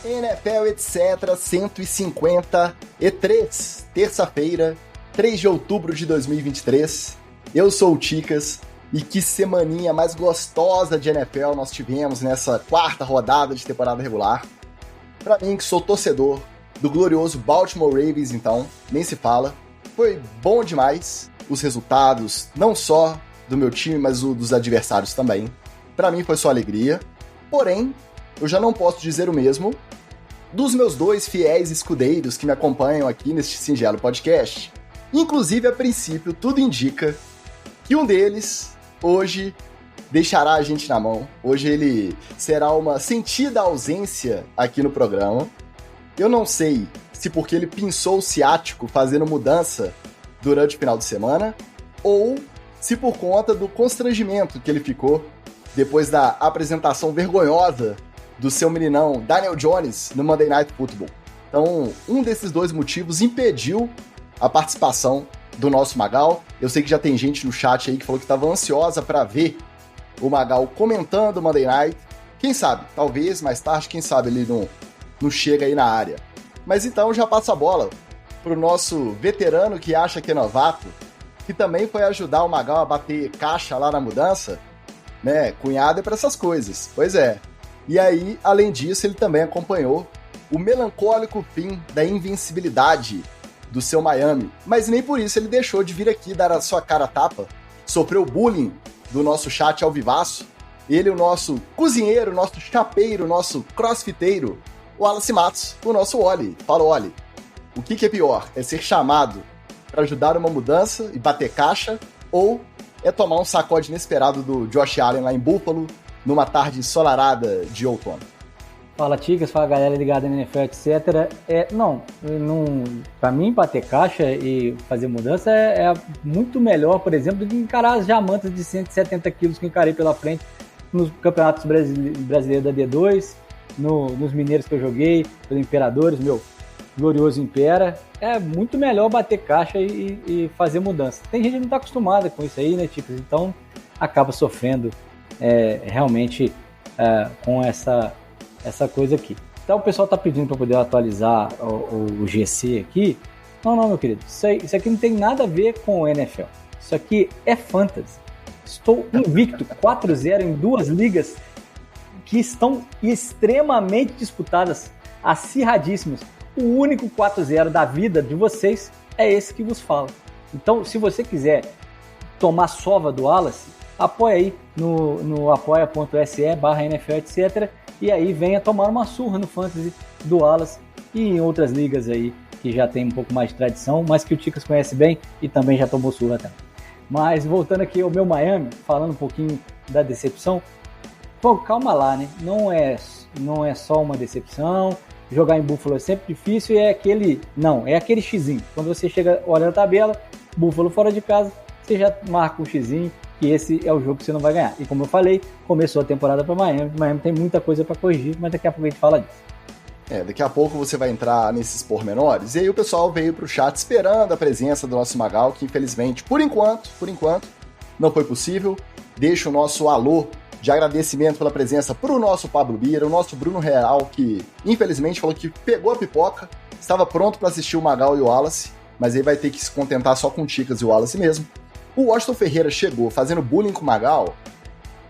NFL, etc. 153, terça-feira, 3 de outubro de 2023. Eu sou o Ticas e que semaninha mais gostosa de NFL nós tivemos nessa quarta rodada de temporada regular. Pra mim, que sou torcedor do glorioso Baltimore Ravens, então, nem se fala. Foi bom demais os resultados, não só do meu time, mas dos adversários também. Pra mim foi só alegria. Porém, eu já não posso dizer o mesmo dos meus dois fiéis escudeiros que me acompanham aqui neste singelo podcast. Inclusive, a princípio, tudo indica que um deles, hoje, deixará a gente na mão. Hoje ele será uma sentida ausência aqui no programa. Eu não sei se porque ele pinçou o ciático fazendo mudança durante o final de semana, ou se por conta do constrangimento que ele ficou depois da apresentação vergonhosa do seu meninão Daniel Jones no Monday Night Football. Então, um desses dois motivos impediu a participação do nosso Magal. Eu sei que já tem gente no chat aí que falou que estava ansiosa para ver o Magal comentando o Monday Night. Quem sabe, talvez mais tarde, quem sabe ele não chega aí na área. Mas então já passa a bola pro nosso veterano que acha que é novato, que também foi ajudar o Magal a bater caixa lá na mudança, né? Cunhado é para essas coisas. Pois é. E aí, além disso, ele também acompanhou o melancólico fim da invencibilidade do seu Miami. Mas nem por isso ele deixou de vir aqui dar a sua cara a tapa, sofreu bullying do nosso chat ao vivaço. Ele, o nosso cozinheiro, nosso chapeiro, nosso crossfiteiro, o Wallace Matos, o nosso Oli. Fala, Oli, o que é pior? É ser chamado para ajudar uma mudança e bater caixa, ou é tomar um sacode inesperado do Josh Allen lá em Buffalo, numa tarde ensolarada de outono? Fala, Ticas, fala, galera ligada na NFL, etc. Não, pra mim, bater caixa e fazer mudança é muito melhor, por exemplo, do que encarar as jamantas de 170 quilos que eu encarei pela frente nos campeonatos brasileiros da D2, nos mineiros que eu joguei, pelo Imperadores, meu glorioso Impera. É muito melhor bater caixa e fazer mudança. Tem gente que não tá acostumada com isso aí, né, Ticas? Então, acaba sofrendo realmente com essa coisa aqui. Então o pessoal tá pedindo para poder atualizar o GC aqui. Não, meu querido, isso aqui não tem nada a ver com o NFL. Isso aqui é fantasy. Estou invicto, 4-0 em duas ligas que estão extremamente disputadas, acirradíssimas. O único 4-0 da vida de vocês é esse que vos fala. Então, se você quiser tomar sova do Wallace, apoia aí no apoia.se/NFL, etc. E aí venha tomar uma surra no Fantasy do Wallace e em outras ligas aí que já tem um pouco mais de tradição, mas que o Ticas conhece bem e também já tomou surra também. Mas voltando aqui ao meu Miami, falando um pouquinho da decepção, pô, calma lá, né? Não é só uma decepção, jogar em Buffalo é sempre difícil e é aquele xizinho. Quando você chega, olha a tabela, Buffalo fora de casa, você já marca um xizinho, que esse é o jogo que você não vai ganhar. E como eu falei, começou a temporada para Miami. Miami tem muita coisa para corrigir, mas daqui a pouco a gente fala disso. Daqui a pouco você vai entrar nesses pormenores. E aí o pessoal veio pro chat esperando a presença do nosso Magal, que infelizmente, por enquanto, não foi possível. Deixa o nosso alô de agradecimento pela presença pro nosso Pablo Bira, o nosso Bruno Real, que infelizmente falou que pegou a pipoca, estava pronto para assistir o Magal e o Wallace, mas aí vai ter que se contentar só com o Ticas e o Wallace mesmo. O Washington Ferreira chegou fazendo bullying com o Magal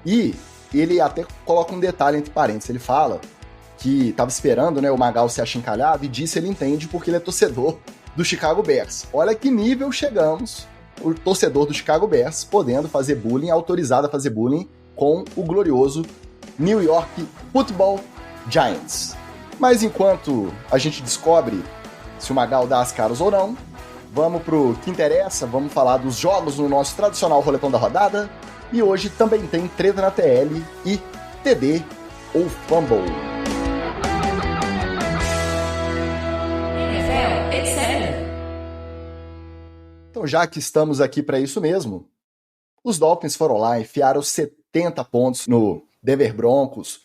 e ele até coloca um detalhe entre parênteses. Ele fala que estava esperando, né, o Magal ser achincalhado e disse ele entende porque ele é torcedor do Chicago Bears. Olha que nível chegamos, o torcedor do Chicago Bears podendo fazer bullying, autorizado a fazer bullying com o glorioso New York Football Giants. Mas enquanto a gente descobre se o Magal dá as caras ou não, vamos pro que interessa, vamos falar dos jogos no nosso tradicional roletão da rodada. E hoje também tem treta na TL e TD ou Fumble. NFL, etc. Então, já que estamos aqui para isso mesmo, os Dolphins foram lá, enfiaram 70 pontos no Denver Broncos,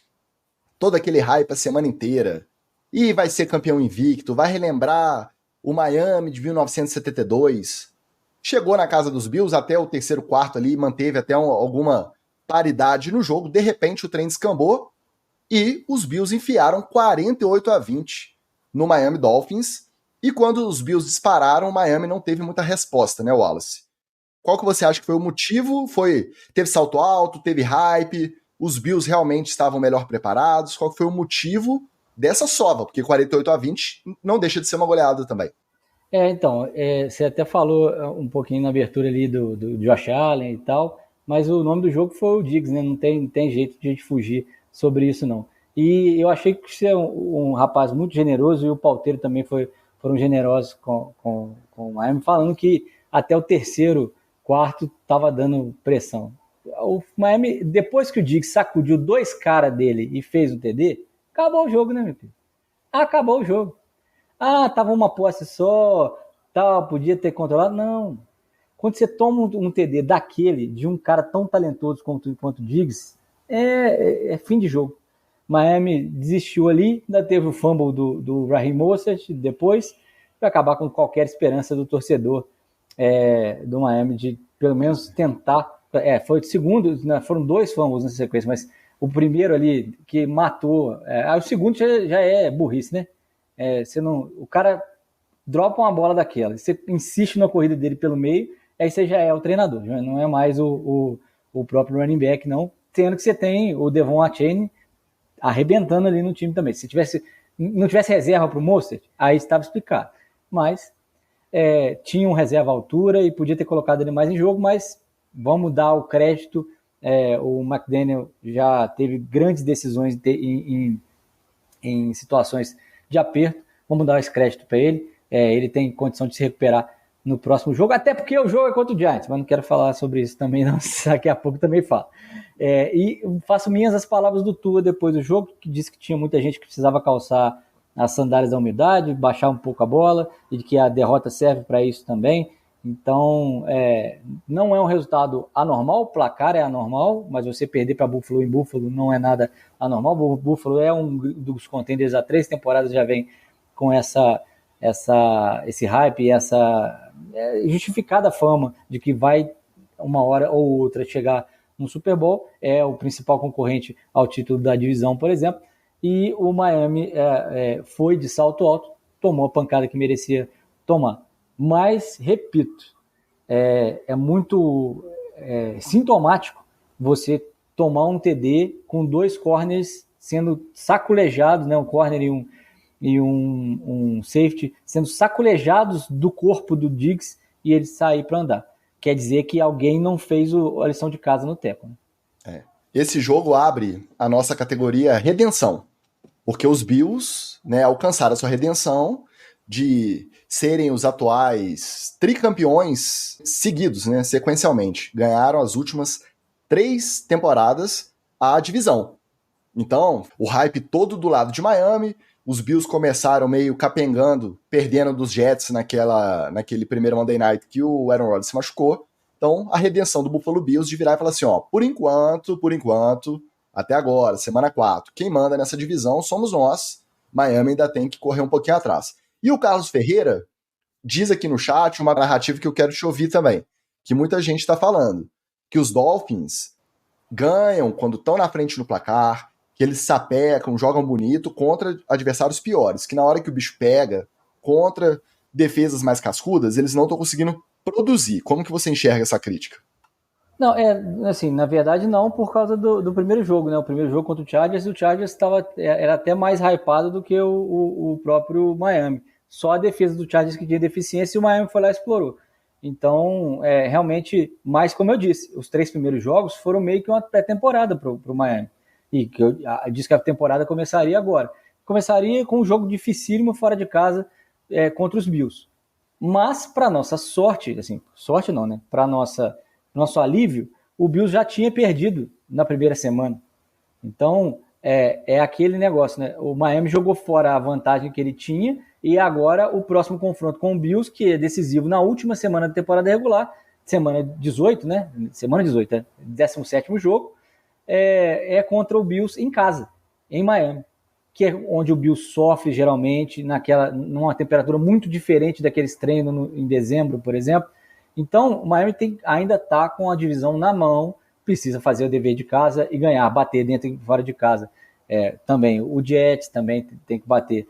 todo aquele hype a semana inteira, e vai ser campeão invicto, vai relembrar o Miami de 1972, chegou na casa dos Bills até o terceiro quarto ali, manteve até alguma paridade no jogo, de repente o trem descambou, e os Bills enfiaram 48-20 no Miami Dolphins, e quando os Bills dispararam, o Miami não teve muita resposta, né, Wallace? Qual que você acha que foi o motivo? Teve salto alto, teve hype, os Bills realmente estavam melhor preparados? Qual que foi o motivo dessa sova? Porque 48-20 não deixa de ser uma goleada também. Então, você até falou um pouquinho na abertura ali do Josh Allen e tal, mas o nome do jogo foi o Diggs, né? Não tem jeito de a gente fugir sobre isso, não. E eu achei que você é um rapaz muito generoso, e o Palteiro também foram generosos com o Miami, falando que até o terceiro quarto estava dando pressão. O Miami, depois que o Diggs sacudiu 2 caras dele e fez o TD, acabou o jogo, né, meu filho? Acabou o jogo. Tava uma posse só, podia ter controlado. Não. Quando você toma um TD daquele, de um cara tão talentoso quanto o Diggs, é fim de jogo. Miami desistiu ali, ainda teve o fumble do Raheem Mostert depois, para acabar com qualquer esperança do torcedor do Miami de pelo menos tentar. Foi o segundo, né, foram 2 fumbles na sequência, mas o primeiro ali que matou. O segundo já é burrice, né? O cara dropa uma bola daquela, você insiste na corrida dele pelo meio, aí você já é o treinador, não é mais o próprio running back, não, sendo que você tem o Devon Achane arrebentando ali no time também. Se não tivesse reserva para o Mostert, aí estava explicado, mas tinha um reserva à altura e podia ter colocado ele mais em jogo, mas vamos dar o crédito. O McDaniel já teve grandes decisões em situações de aperto, vamos dar esse crédito para ele. Ele tem condição de se recuperar no próximo jogo, até porque o jogo é contra o Giants, mas não quero falar sobre isso também, não. Daqui a pouco também falo. E faço minhas as palavras do Tua depois do jogo, que disse que tinha muita gente que precisava calçar as sandálias da humildade, baixar um pouco a bola, e que a derrota serve para isso também. Então, não é um resultado anormal, o placar é anormal, mas você perder para Buffalo em Buffalo não é nada anormal. O Buffalo é um dos contenders há 3 temporadas, já vem com esse hype e essa justificada fama de que vai uma hora ou outra chegar no Super Bowl, é o principal concorrente ao título da divisão, por exemplo, e o Miami foi de salto alto, tomou a pancada que merecia tomar. Mas, repito, é muito sintomático você tomar um TD com 2 corners sendo saculejados, né, um corner e um safety sendo saculejados do corpo do Diggs e ele sair para andar. Quer dizer que alguém não fez a lição de casa no teco. Né? Esse jogo abre a nossa categoria redenção, porque os Bills, né, alcançaram a sua redenção de serem os atuais tricampeões seguidos, né, sequencialmente. Ganharam as últimas 3 temporadas a divisão. Então, o hype todo do lado de Miami, os Bills começaram meio capengando, perdendo dos Jets naquele primeiro Monday Night que o Aaron Rodgers se machucou. Então, a redenção do Buffalo Bills de virar e falar assim, por enquanto, até agora, semana 4, quem manda nessa divisão somos nós. Miami ainda tem que correr um pouquinho atrás. E o Carlos Ferreira diz aqui no chat uma narrativa que eu quero te ouvir também, que muita gente está falando, que os Dolphins ganham quando estão na frente no placar, que eles sapecam, jogam bonito contra adversários piores, que na hora que o bicho pega, contra defesas mais cascudas, eles não estão conseguindo produzir. Como que você enxerga essa crítica? Não, assim, na verdade não, por causa do primeiro jogo, né? O primeiro jogo contra o Chargers era até mais hypado do que o próprio Miami. Só a defesa do Chargers que tinha deficiência e o Miami foi lá e explorou. Então, realmente, mas como eu disse, os 3 primeiros jogos foram meio que uma pré-temporada para o Miami. E que eu disse que a temporada começaria agora. Começaria com um jogo dificílimo fora de casa contra os Bills. Mas, para nossa sorte, assim, sorte não, né? Para nosso alívio, o Bills já tinha perdido na primeira semana. Então, é aquele negócio, né? O Miami jogou fora a vantagem que ele tinha e agora o próximo confronto com o Bills, que é decisivo na última semana da temporada regular, semana 18, né? Semana 18, 17º jogo, é contra o Bills em casa, em Miami, que é onde o Bills sofre geralmente, numa temperatura muito diferente daqueles treinos em dezembro, por exemplo. Então, o Miami ainda está com a divisão na mão, precisa fazer o dever de casa e ganhar, bater dentro e fora de casa também o Jets também tem que bater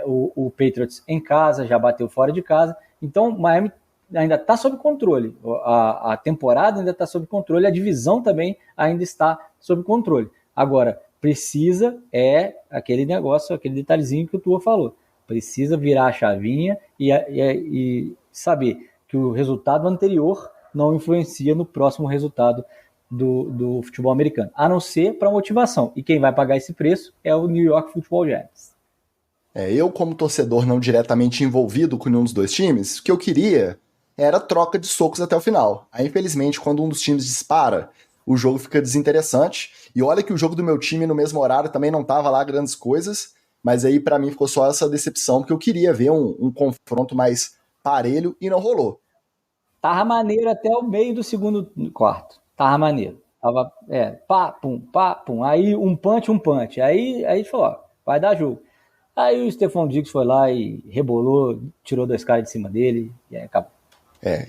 o Patriots em casa, já bateu fora de casa. Então, Miami ainda está sob controle. A temporada ainda está sob controle, a divisão também ainda está sob controle. Agora, precisa aquele negócio, aquele detalhezinho que o Tua falou. Precisa virar a chavinha e saber que o resultado anterior não influencia no próximo resultado do futebol americano, a não ser para motivação. E quem vai pagar esse preço é o New York Football Giants. Eu, como torcedor não diretamente envolvido com nenhum dos dois times, o que eu queria era troca de socos até o final. Aí, infelizmente, quando um dos times dispara, o jogo fica desinteressante. E olha que o jogo do meu time no mesmo horário também não tava lá grandes coisas, mas aí para mim ficou só essa decepção, porque eu queria ver um confronto mais parelho e não rolou. Tava maneiro até o meio do segundo quarto. Tava maneiro. Tava, pá, pum. Aí um punch. Aí a gente falou, ó, vai dar jogo. Aí o Stephon Diggs foi lá e rebolou, tirou 2 caras de cima dele e aí acabou.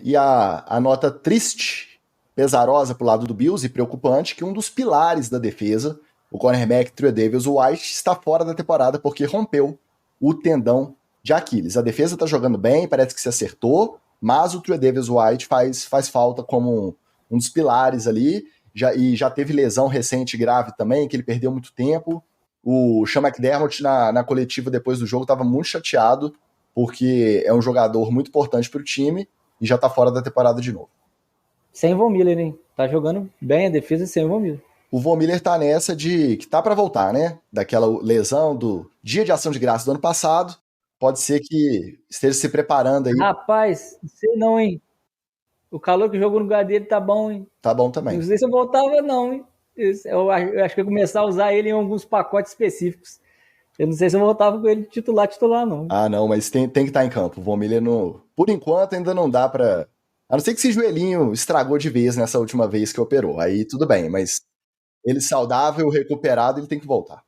E a nota triste, pesarosa pro lado do Bills e preocupante, que um dos pilares da defesa, o cornerback Tre'Davious White, está fora da temporada porque rompeu o tendão de Aquiles. A defesa tá jogando bem, parece que se acertou, mas o Tre'Davious White faz falta como um dos pilares ali, já teve lesão recente grave também, que ele perdeu muito tempo. O Sean McDermott, na coletiva depois do jogo, estava muito chateado, porque é um jogador muito importante para o time e já está fora da temporada de novo. Sem Von Miller, hein? Tá jogando bem a defesa sem o Von Miller. O Von Miller tá nessa de que tá para voltar, né? Daquela lesão do Dia de Ação de Graça do ano passado. Pode ser que esteja se preparando aí. Rapaz, não sei não, hein? O calor que jogou no lugar dele tá bom, hein? Tá bom também. Não sei se eu voltava, não, hein? Eu acho que eu ia começar a usar ele em alguns pacotes específicos. Eu não sei se eu voltava com ele titular, não. Ah, não, mas tem que estar em campo. O Von Miller, por enquanto, ainda não dá pra... A não ser que esse joelhinho estragou de vez nessa última vez que operou. Aí tudo bem, mas ele saudável, recuperado, ele tem que voltar.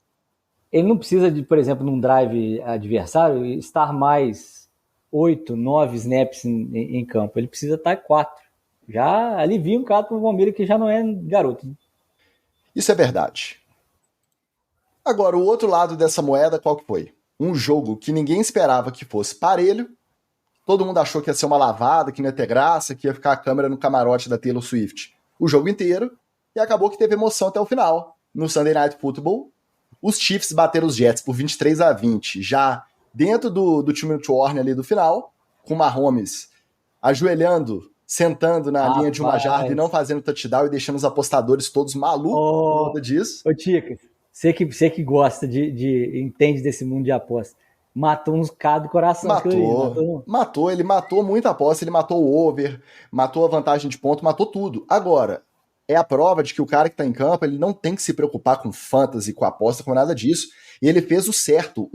Ele não precisa de, por exemplo, num drive adversário, estar mais 8, 9 snaps em campo. Ele precisa estar 4. Já alivia um cara pro Von Miller que já não é garoto. Isso é verdade. Agora, o outro lado dessa moeda, qual que foi? Um jogo que ninguém esperava que fosse parelho. Todo mundo achou que ia ser uma lavada, que não ia ter graça, que ia ficar a câmera no camarote da Taylor Swift o jogo inteiro. E acabou que teve emoção até o final. No Sunday Night Football, os Chiefs bateram os Jets por 23-20, já dentro do 2-minute warning ali do final, com o Mahomes ajoelhando, sentando na linha de uma jarda e não fazendo touchdown e deixando os apostadores todos malucos por conta disso. Ô, Ticas, você que gosta entende desse mundo de aposta, matou uns caras do coração. Ele matou muita aposta, ele matou o over, matou a vantagem de ponto, matou tudo. Agora, é a prova de que o cara que tá em campo, ele não tem que se preocupar com fantasy, com aposta, com nada disso. E ele fez o certo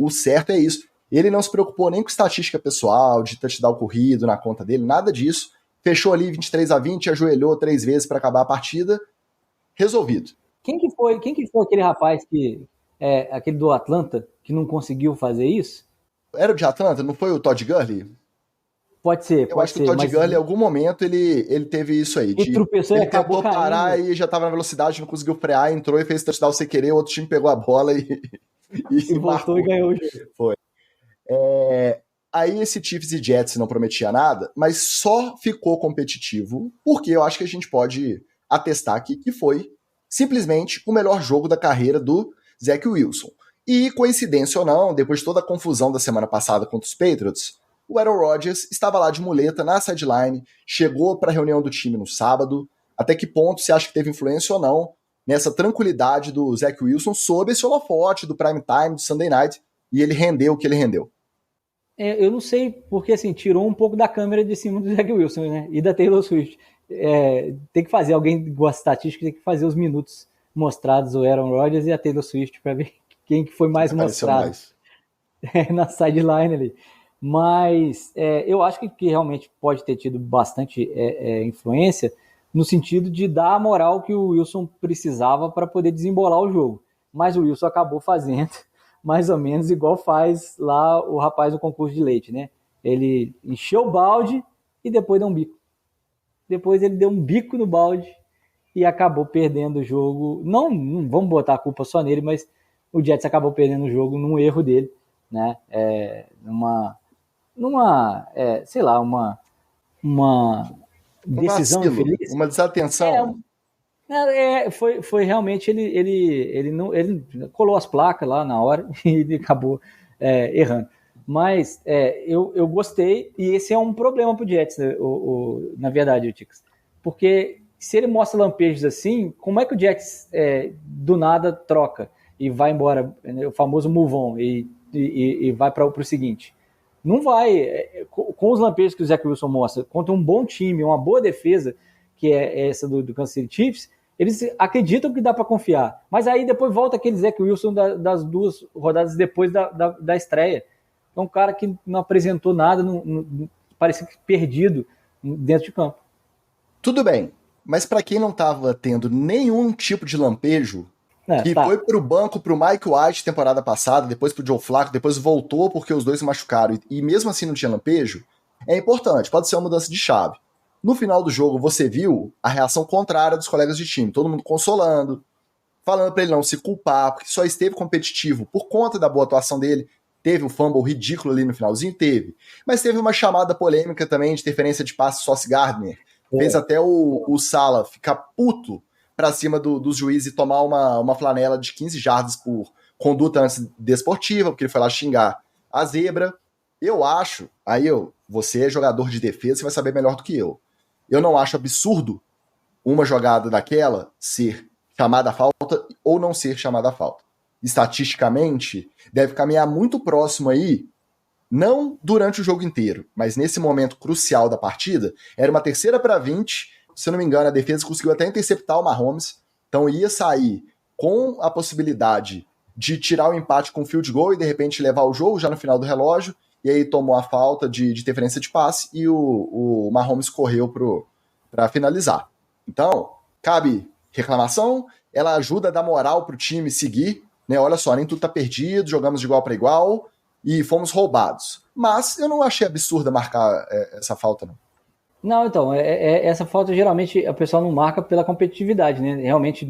é isso. Ele não se preocupou nem com estatística pessoal, de touchdown corrido na conta dele, nada disso. Fechou ali 23-20, ajoelhou 3 vezes para acabar a partida, resolvido. Quem que foi aquele rapaz aquele do Atlanta, que não conseguiu fazer isso? Era o de Atlanta? Não foi o Todd Gurley? Pode ser. Eu acho que o Todd Gurley, em algum momento, ele teve isso aí. Ele tropeçou e acabou tentou parar e já estava na velocidade, não conseguiu frear, entrou e fez touchdown sem querer, o outro time pegou a bola e voltou e ganhou o jogo. Foi. Aí esse Chiefs e Jets não prometia nada, mas só ficou competitivo porque eu acho que a gente pode atestar aqui que foi simplesmente o melhor jogo da carreira do Zach Wilson. E, coincidência ou não, depois de toda a confusão da semana passada contra os Patriots, o Aaron Rodgers estava lá de muleta na sideline, chegou para a reunião do time no sábado. Até que ponto você acha que teve influência ou não nessa tranquilidade do Zach Wilson sob esse holofote do prime time, do Sunday Night, e ele rendeu o que ele rendeu? Eu não sei, porque assim, tirou um pouco da câmera de cima do Zach Wilson, né? E da Taylor Swift. Tem que fazer, alguém que gosta de estatística, tem que fazer os minutos mostrados, o Aaron Rodgers e a Taylor Swift, para ver quem que foi mais mostrado na sideline ali. Mas eu acho que realmente pode ter tido bastante influência no sentido de dar a moral que o Wilson precisava para poder desembolar o jogo. Mas o Wilson acabou fazendo mais ou menos igual faz lá o rapaz do concurso de leite, né? Ele encheu o balde e depois deu um bico. Depois ele deu um bico no balde e acabou perdendo o jogo. Não vamos botar a culpa só nele, mas o Jets acabou perdendo o jogo num erro dele, né? Sei lá, uma Um decisão vacilo, infeliz. uma desatenção. Foi realmente ele não ele colou as placas lá na hora e ele acabou errando. Mas eu gostei, e esse é um problema pro Jets, né, na verdade, o Ticas. Porque se ele mostra lampejos assim, como é que o Jets do nada troca e vai embora, né, o famoso move on, e vai para o seguinte? Não vai. Com os lampejos que o Zach Wilson mostra, contra um bom time, uma boa defesa, que é essa do Kansas City Chiefs, eles acreditam que dá para confiar. Mas aí depois volta aquele Zach Wilson das 2 rodadas depois da estreia. É um cara que não apresentou nada, parecia perdido dentro de campo. Tudo bem, mas para quem não estava tendo nenhum tipo de lampejo, que foi pro banco pro Mike White temporada passada, depois pro Joe Flacco, depois voltou porque os dois se machucaram e mesmo assim não tinha lampejo, é importante, pode ser uma mudança de chave. No final do jogo, você viu a reação contrária dos colegas de time, todo mundo consolando, falando para ele não se culpar, porque só esteve competitivo por conta da boa atuação dele. Teve um fumble ridículo ali no finalzinho? Teve. Mas teve uma chamada polêmica também de interferência de passe Sauce Gardner. Fez até o Saleh ficar puto pra cima dos juízes e tomar uma flanela de 15 jardas por conduta antidesportiva, porque ele foi lá xingar a zebra. Eu acho, você é jogador de defesa, você vai saber melhor do que eu. Eu não acho absurdo uma jogada daquela ser chamada a falta ou não ser chamada a falta. Estatisticamente, deve caminhar muito próximo aí, não durante o jogo inteiro, mas nesse momento crucial da partida, era uma 3ª-para-20, se eu não me engano, a defesa conseguiu até interceptar o Mahomes, então ia sair com a possibilidade de tirar o empate com o field goal e de repente levar o jogo já no final do relógio, e aí tomou a falta de interferência de passe e o Mahomes correu para finalizar. Então, cabe reclamação, ela ajuda a dar moral pro time seguir, né? Olha só, nem tudo tá perdido, jogamos de igual para igual e fomos roubados. Mas eu não achei absurda marcar essa falta, não. Não, então, essa falta geralmente a pessoa não marca pela competitividade, né? Realmente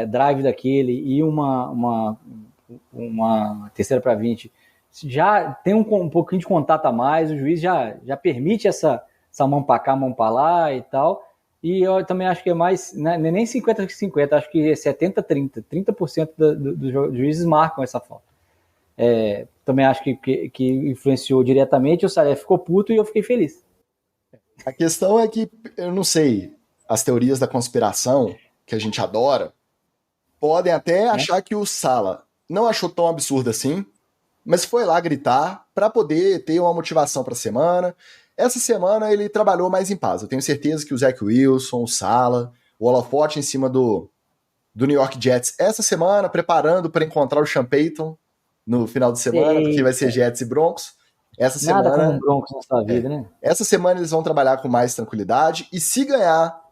drive daquele e uma 3ª-para-20 já tem um pouquinho de contato a mais, o juiz já permite essa mão para cá, mão para lá e tal. E eu também acho que é mais, né, nem 50-50, acho que é 70-30. 30% dos juízes marcam essa falta. Também acho que influenciou diretamente, o Saleh ficou puto e eu fiquei feliz. A questão é que, eu não sei, as teorias da conspiração, que a gente adora, podem até achar que o Saleh não achou tão absurdo assim, mas foi lá gritar para poder ter uma motivação para a semana. Essa semana ele trabalhou mais em paz. Eu tenho certeza que o Zach Wilson, o Saleh, o holofote em cima do New York Jets essa semana, preparando para encontrar o Sean Payton no final de semana, porque vai ser Jets e Broncos. Nada como Broncos na sua vida, né? Essa semana eles vão trabalhar com mais tranquilidade, e se ganhar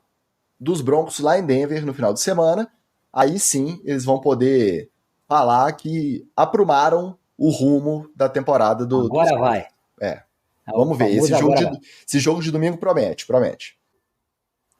dos Broncos lá em Denver no final de semana, aí sim eles vão poder falar que aprumaram o rumo da temporada do... Agora vai. Vamos ver. Esse jogo de domingo promete.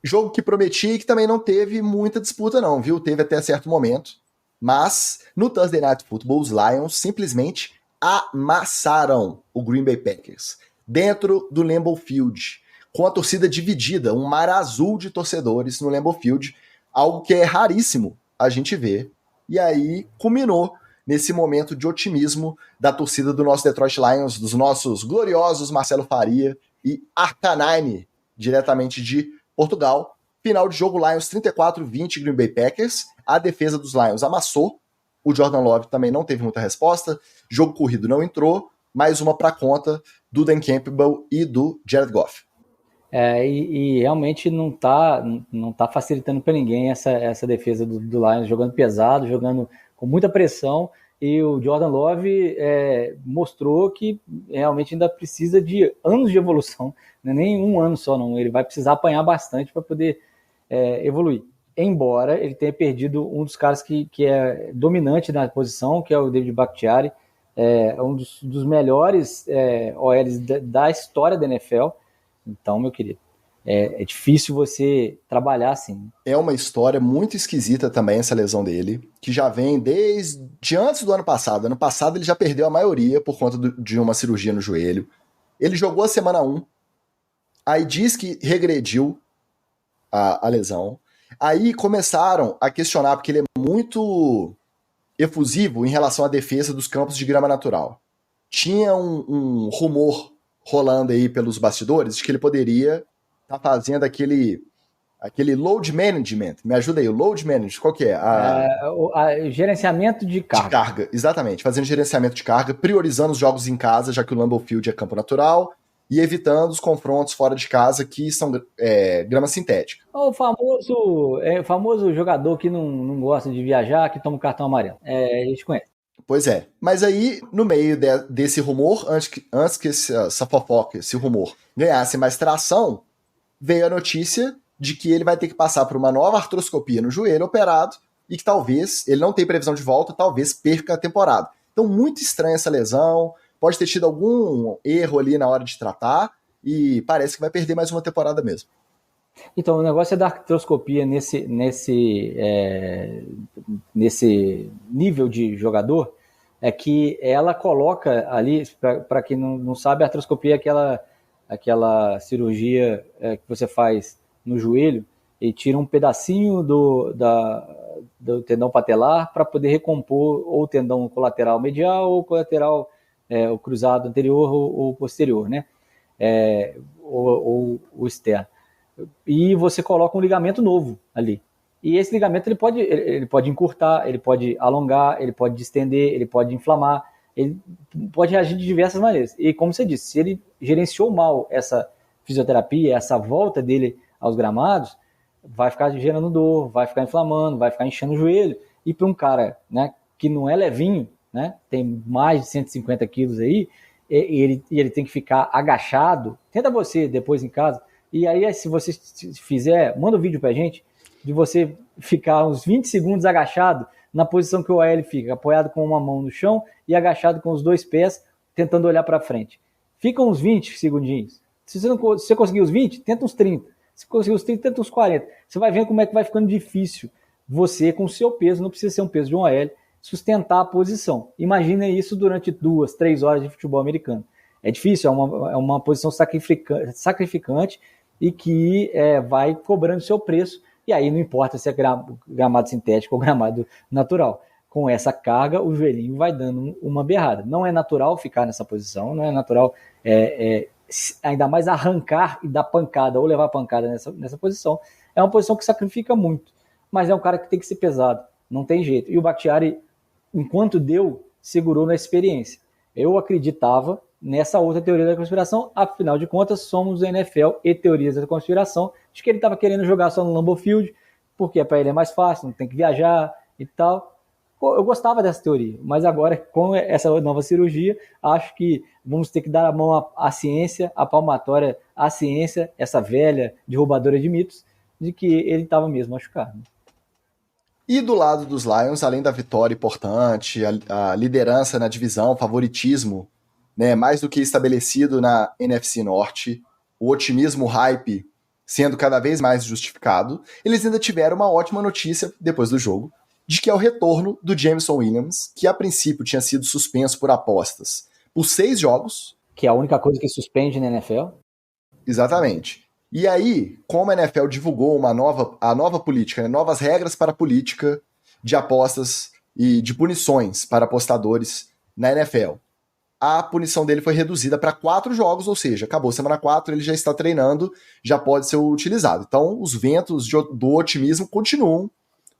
Jogo que prometia e que também não teve muita disputa não, viu? Teve até certo momento. Mas no Thursday Night Football, os Lions simplesmente amassaram o Green Bay Packers dentro do Lambeau Field, com a torcida dividida, um mar azul de torcedores no Lambeau Field, algo que é raríssimo a gente ver. E aí culminou nesse momento de otimismo da torcida do nosso Detroit Lions, dos nossos gloriosos Marcelo Faria e Arcanine, diretamente de Portugal. Final de jogo, Lions 34-20 Green Bay Packers. A defesa dos Lions amassou. O Jordan Love também não teve muita resposta. Jogo corrido não entrou. Mais uma para conta do Dan Campbell e do Jared Goff. E realmente não tá facilitando para ninguém essa defesa do Lions, jogando pesado, jogando com muita pressão, e o Jordan Love mostrou que realmente ainda precisa de anos de evolução, não é nem um ano só, não. Ele vai precisar apanhar bastante para poder evoluir. Embora ele tenha perdido um dos caras que é dominante na posição, que é o David Bakhtiari, um dos melhores OLs da história da NFL. Então, meu querido, É difícil você trabalhar assim. É uma história muito esquisita também essa lesão dele, que já vem desde antes do ano passado. Ano passado ele já perdeu a maioria por conta de uma cirurgia no joelho. Ele jogou a semana 1, aí diz que regrediu a lesão. Aí começaram a questionar, porque ele é muito efusivo em relação à defesa dos campos de grama natural. Tinha um rumor rolando aí pelos bastidores de que ele poderia estar fazendo aquele load management. Me ajuda aí, o load management, qual que é? Gerenciamento de carga. De carga, exatamente. Fazendo gerenciamento de carga, priorizando os jogos em casa, já que o Lambeau Field é campo natural, e evitando os confrontos fora de casa, que são grama sintética. O famoso jogador que não gosta de viajar, que toma um cartão amarelo. A gente conhece. Pois é. Mas aí, no meio desse rumor, antes que essa fofoca, esse rumor, ganhasse mais tração, veio a notícia de que ele vai ter que passar por uma nova artroscopia no joelho operado e que talvez, ele não tem previsão de volta, talvez perca a temporada. Então, muito estranha essa lesão, pode ter tido algum erro ali na hora de tratar e parece que vai perder mais uma temporada mesmo. Então, o negócio é da artroscopia nesse nível de jogador, é que ela coloca ali, para quem não sabe, a artroscopia é aquela cirurgia que você faz no joelho e tira um pedacinho do tendão patelar para poder recompor ou o tendão colateral medial ou colateral o cruzado anterior ou posterior, né? Ou o externo. E você coloca um ligamento novo ali. E esse ligamento ele pode encurtar, ele pode alongar, ele pode distender, ele pode inflamar, ele pode reagir de diversas maneiras. E como você disse, se ele gerenciou mal essa fisioterapia, essa volta dele aos gramados, vai ficar gerando dor, vai ficar inflamando, vai ficar inchando o joelho. E para um cara, né, que não é levinho, né, tem mais de 150 quilos aí, ele tem que ficar agachado. Tenta você depois em casa. E aí, se você fizer, manda um vídeo pra gente de você ficar uns 20 segundos agachado na posição que o AL fica, apoiado com uma mão no chão e agachado com os dois pés, tentando olhar para frente. Fica uns 20 segundinhos. Se você conseguir os 20, tenta uns 30. Se conseguir os 30, tenta uns 40. Você vai vendo como é que vai ficando difícil você, com o seu peso, não precisa ser um peso de um AL, sustentar a posição. Imagina isso durante 2, 3 horas de futebol americano. É difícil, é uma posição sacrificante e que vai cobrando seu preço, e aí não importa se é gramado sintético ou gramado natural. Com essa carga, o joelhinho vai dando uma berrada. Não é natural ficar nessa posição, não é natural ainda mais arrancar e dar pancada ou levar pancada nessa posição. É uma posição que sacrifica muito, mas é um cara que tem que ser pesado, não tem jeito. E o Bakhtiari, enquanto segurou na experiência. Eu acreditava nessa outra teoria da conspiração, afinal de contas, somos a NFL e teorias da conspiração, de que ele estava querendo jogar só no Lambeau Field, porque para ele é mais fácil, não tem que viajar e tal. Eu gostava dessa teoria, mas agora, com essa nova cirurgia, acho que vamos ter que dar a mão à ciência, a palmatória à ciência, essa velha derrubadora de mitos, de que ele estava mesmo machucado. E do lado dos Lions, além da vitória importante, a liderança na divisão, favoritismo, né, mais do que estabelecido na NFC Norte, o otimismo, o hype sendo cada vez mais justificado, eles ainda tiveram uma ótima notícia depois do jogo, de que é o retorno do Jameson Williams, que a princípio tinha sido suspenso por apostas por 6 jogos. Que é a única coisa que suspende na NFL. Exatamente. E aí, como a NFL divulgou a nova política, né, novas regras para a política de apostas e de punições para apostadores na NFL, a punição dele foi reduzida para 4 jogos, ou seja, acabou semana 4, ele já está treinando, já pode ser utilizado. Então, os ventos do otimismo continuam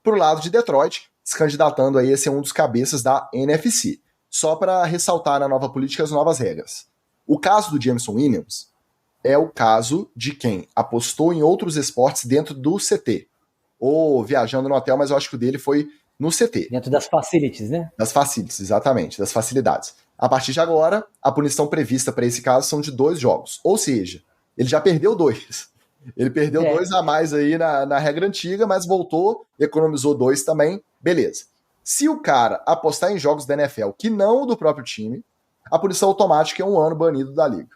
para o lado de Detroit, se candidatando aí a ser um dos cabeças da NFC. Só para ressaltar na nova política as novas regras. O caso do Jameson Williams é o caso de quem apostou em outros esportes dentro do CT. Ou viajando no hotel, mas eu acho que o dele foi no CT. Dentro das facilities, né? Das facilities, exatamente, das facilidades. A partir de agora, a punição prevista para esse caso são de 2 jogos. Ou seja, ele já perdeu 2. Ele perdeu 2 a mais aí na regra antiga, mas voltou, economizou 2 também, beleza. Se o cara apostar em jogos da NFL que não o do próprio time, a punição automática é 1 ano banido da liga.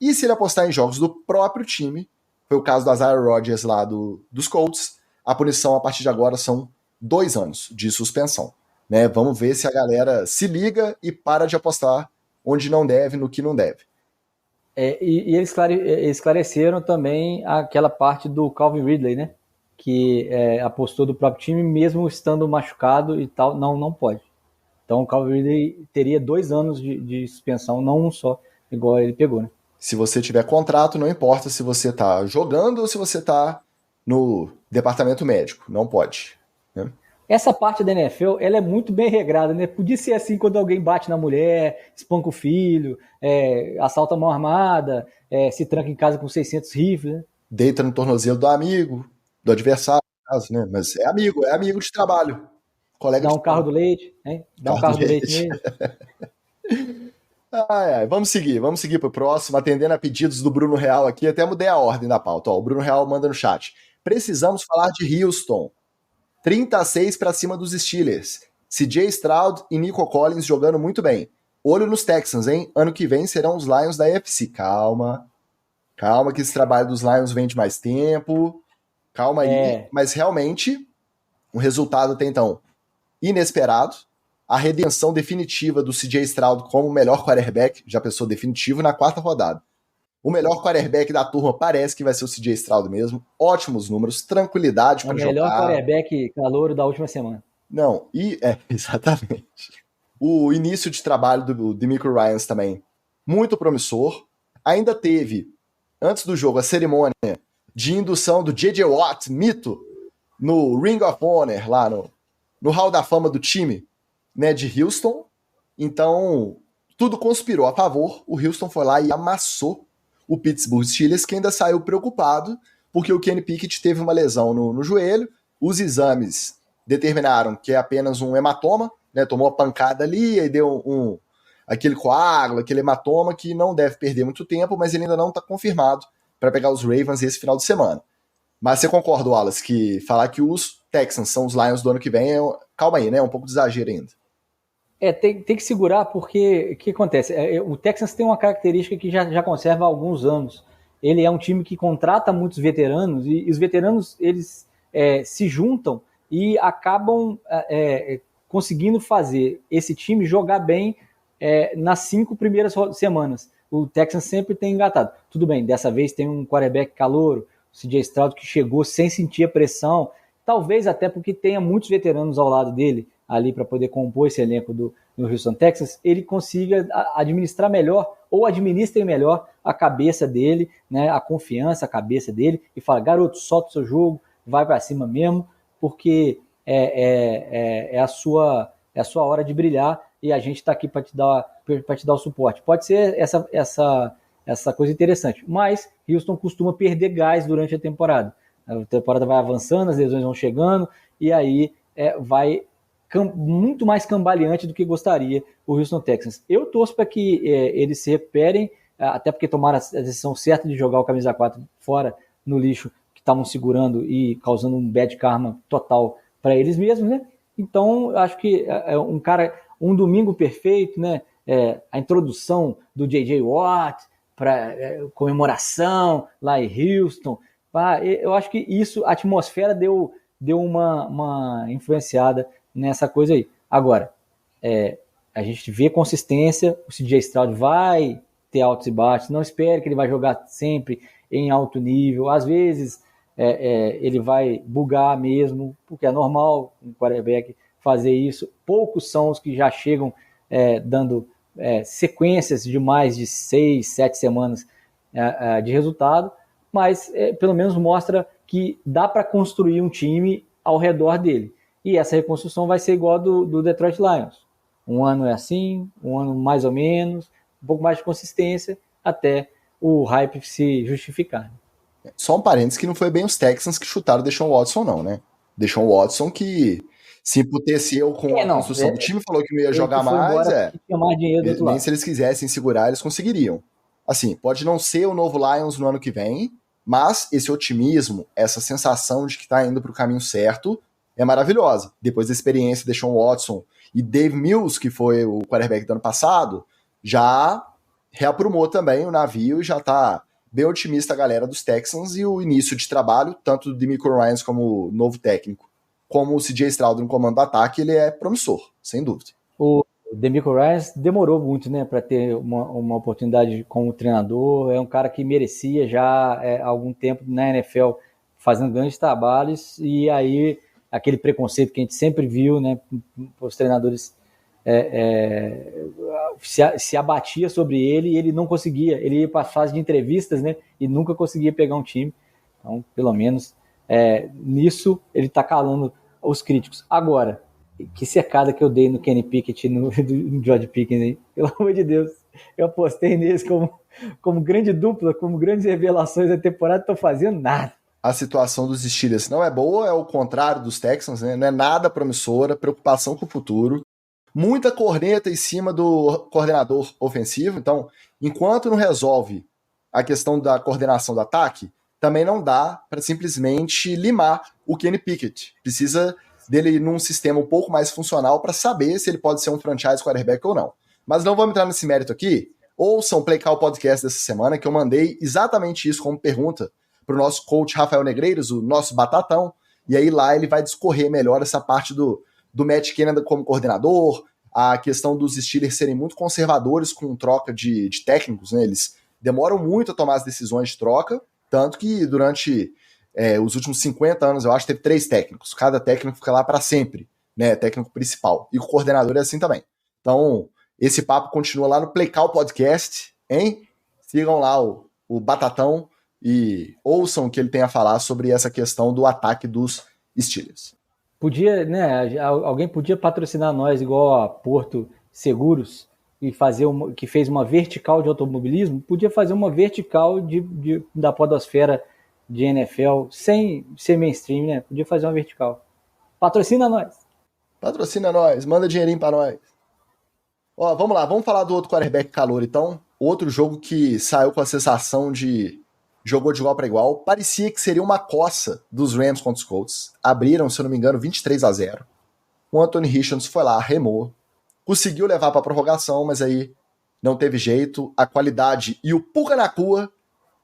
E se ele apostar em jogos do próprio time, foi o caso do Aaron Rodgers lá dos Colts. A punição a partir de agora são 2 anos de suspensão. Né? Vamos ver se a galera se liga e para de apostar onde não deve, no que não deve. E eles esclareceram também aquela parte do Calvin Ridley, né? Que apostou do próprio time, mesmo estando machucado e tal, não pode. Então o Calvin Ridley teria 2 anos de suspensão, não um só, igual ele pegou, né? Se você tiver contrato, não importa se você tá jogando ou se você tá no departamento médico, não pode. Né? Essa parte da NFL, ela é muito bem regrada, né? Podia ser assim quando alguém bate na mulher, espanca o filho, assalta a mão armada, se tranca em casa com 600 rifles, né? Deita no tornozelo do amigo, do adversário, no caso, né? Mas é amigo de trabalho. Colega Dá de um carro do leite, hein? Dá um carro do leite nele. Vamos seguir pro próximo, atendendo a pedidos do Bruno Real aqui, até mudei a ordem da pauta. Ó, o Bruno Real manda no chat. Precisamos falar de Houston. 30-6 para cima dos Steelers. CJ Stroud e Nico Collins jogando muito bem. Olho nos Texans, hein? Ano que vem serão os Lions da AFC. Calma que esse trabalho dos Lions vem de mais tempo. Calma aí. Mas realmente, um resultado até então inesperado. A redenção definitiva do CJ Stroud como o melhor quarterback, já pensou definitivo, na 4ª rodada. O melhor quarterback da turma parece que vai ser o CJ Stroud mesmo. Ótimos números, tranquilidade para jogar. O melhor quarterback calouro da última semana. Não, exatamente. O início de trabalho do DeMeco Ryans também, muito promissor. Ainda teve, antes do jogo, a cerimônia de indução do J.J. Watt, mito, no Ring of Honor, lá no Hall da Fama do time, né, de Houston. Então, tudo conspirou a favor. O Houston foi lá e amassou o Pittsburgh Steelers, que ainda saiu preocupado, porque o Kenny Pickett teve uma lesão no joelho. Os exames determinaram que é apenas um hematoma, né, tomou a pancada ali e deu aquele coágulo, aquele hematoma que não deve perder muito tempo, mas ele ainda não está confirmado para pegar os Ravens esse final de semana. Mas você concorda, Wallace, que falar que os Texans são os Lions do ano que vem, calma aí, né? É um pouco de exagero ainda. Tem que segurar, porque o que acontece? O Texans tem uma característica que já conserva há alguns anos. Ele é um time que contrata muitos veteranos, e os veteranos eles se juntam e acabam conseguindo fazer esse time jogar bem nas 5 primeiras semanas. O Texans sempre tem engatado. Tudo bem, dessa vez tem um quarterback calouro, o CJ Stroud, que chegou sem sentir a pressão, talvez até porque tenha muitos veteranos ao lado dele, ali para poder compor esse elenco do Houston Texans, ele consiga administrar melhor, ou administre melhor a cabeça dele, né, a confiança, a cabeça dele, e fala, garoto, solta o seu jogo, vai para cima mesmo, porque é a sua hora de brilhar, e a gente está aqui para te dar o suporte. Pode ser essa coisa interessante, mas Houston costuma perder gás durante a temporada. A temporada vai avançando, as lesões vão chegando, e aí vai muito mais cambaleante do que gostaria o Houston Texans. Eu torço para que eles se recuperem, até porque tomaram a decisão certa de jogar o camisa 4 fora no lixo, que estavam segurando e causando um bad karma total para eles mesmos, né? Então, acho que um domingo perfeito, né? A introdução do J.J. Watt para comemoração lá em Houston. Eu acho que isso, a atmosfera deu uma influenciada nessa coisa aí. Agora, a gente vê consistência, o CJ Stroud vai ter altos e baixos, não espere que ele vai jogar sempre em alto nível, às vezes ele vai bugar mesmo, porque é normal um quarterback fazer isso. Poucos são os que já chegam dando sequências de mais de 6, 7 semanas de resultado, mas pelo menos mostra que dá para construir um time ao redor dele. E essa reconstrução vai ser igual a do Detroit Lions. Um ano é assim, um ano mais ou menos, um pouco mais de consistência, até o hype se justificar. Só um parênteses que não foi bem os Texans que chutaram o Deshaun Watson, não, né? Deshaun Watson que se emputeceu com a construção do time, falou que não ia jogar mais, tinha mais dinheiro do outro nem lado. se eles quisessem segurar, eles conseguiriam. Assim, pode não ser o novo Lions no ano que vem, mas esse otimismo, essa sensação de que está indo para o caminho certo, é maravilhosa. Depois da experiência de Deshaun Watson e Dave Mills, que foi o quarterback do ano passado, já reaprumou também o navio e já está bem otimista a galera dos Texans e o início de trabalho, tanto do DeMeco Ryans como novo técnico, como o CJ Stroud no comando do ataque, ele é promissor, sem dúvida. O DeMeco Ryans demorou muito, né, para ter uma oportunidade como treinador. É um cara que merecia já há algum tempo na NFL fazendo grandes trabalhos, e aí aquele preconceito que a gente sempre viu, né, os treinadores se abatia sobre ele e ele não conseguia. Ele ia para a fase de entrevistas, né, e nunca conseguia pegar um time. Então, pelo menos nisso ele está calando os críticos. Agora, que secada que eu dei no Kenny Pickett, no George Pickens, hein? Pelo amor de Deus. Eu apostei neles como grande dupla, como grandes revelações da temporada, não estão fazendo nada. A situação dos Steelers não é boa, é o contrário dos Texans, né? Não é nada promissora, preocupação com o futuro. Muita corneta em cima do coordenador ofensivo. Então, enquanto não resolve a questão da coordenação do ataque, também não dá para simplesmente limar o Kenny Pickett. Precisa dele num sistema um pouco mais funcional para saber se ele pode ser um franchise quarterback ou não. Mas não vamos entrar nesse mérito aqui. Ouçam o Play Call Podcast dessa semana, que eu mandei exatamente isso como pergunta para o nosso coach Rafael Negreiros, o nosso batatão, e aí lá ele vai discorrer melhor essa parte do Matt Canada como coordenador, a questão dos Steelers serem muito conservadores com troca de técnicos, né? Eles demoram muito a tomar as decisões de troca, tanto que durante os últimos 50 anos, eu acho, teve 3 técnicos. Cada técnico fica lá para sempre, né? Técnico principal. E o coordenador é assim também. Então, esse papo continua lá no Play Call Podcast, hein? Sigam lá o Batatão e ouçam o que ele tem a falar sobre essa questão do ataque dos Steelers. Podia, né? Alguém podia patrocinar nós, igual a Porto Seguros, e que fez uma vertical de automobilismo, podia fazer uma vertical da podosfera de NFL, sem ser mainstream, né? Podia fazer uma vertical. Patrocina nós. Patrocina nós, manda dinheirinho pra nós. Ó, vamos lá, vamos falar do outro quarterback calor, então. Outro jogo que saiu com a sensação de jogou de igual para igual. Parecia que seria uma coça dos Rams contra os Colts. Abriram, se eu não me engano, 23-0. O Anthony Richardson foi lá, remou. Conseguiu levar para prorrogação, mas aí não teve jeito. A qualidade e o Puka Nacua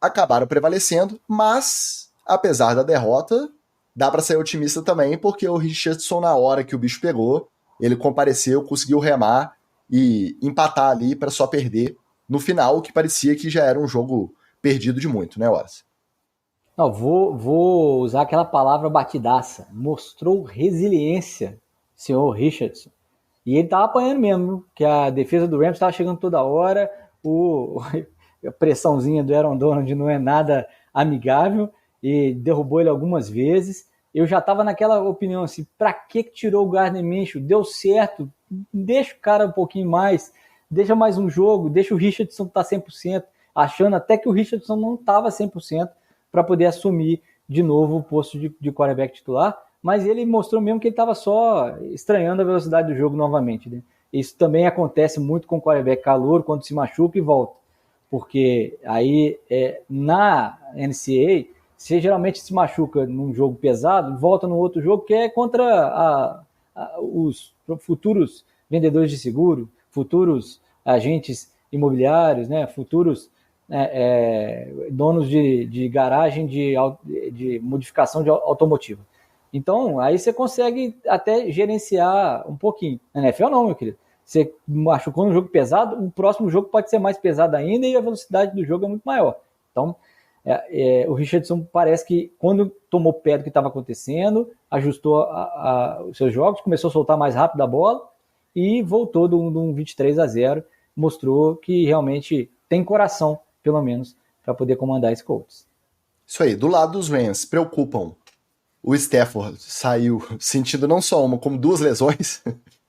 acabaram prevalecendo, mas, apesar da derrota, dá para ser otimista também, porque o Richardson, na hora que o bicho pegou, ele compareceu, conseguiu remar e empatar ali para só perder no final, que parecia que já era um jogo perdido de muito, né, Horace? Não, vou usar aquela palavra batidaça. Mostrou resiliência, senhor Richardson. E ele tava apanhando mesmo, que a defesa do Rams estava chegando toda hora, a pressãozinha do Aaron Donald não é nada amigável, e derrubou ele algumas vezes. Eu já estava naquela opinião assim, pra que tirou o Gardner Minshew? Deu certo, deixa o cara um pouquinho mais, deixa mais um jogo, deixa o Richardson estar 100%, achando até que o Richardson não estava 100% para poder assumir de novo o posto de quarterback titular, mas ele mostrou mesmo que ele estava só estranhando a velocidade do jogo novamente, né? Isso também acontece muito com o quarterback calouro, quando se machuca e volta, porque aí na NCAA, você geralmente se machuca num jogo pesado, volta no outro jogo que é contra os futuros vendedores de seguro, futuros agentes imobiliários, né, futuros donos de garagem de modificação de automotiva. Então, aí você consegue até gerenciar um pouquinho. Na NFL não, meu querido. Você machucou no jogo pesado, o próximo jogo pode ser mais pesado ainda e a velocidade do jogo é muito maior. Então, o Richardson parece que quando tomou pé do que estava acontecendo, ajustou os seus jogos, começou a soltar mais rápido a bola e voltou de um 23-0, mostrou que realmente tem coração, pelo menos, para poder comandar esse Colts. Isso aí, do lado dos Rams, preocupam. O Stafford saiu sentindo não só uma, como 2 lesões,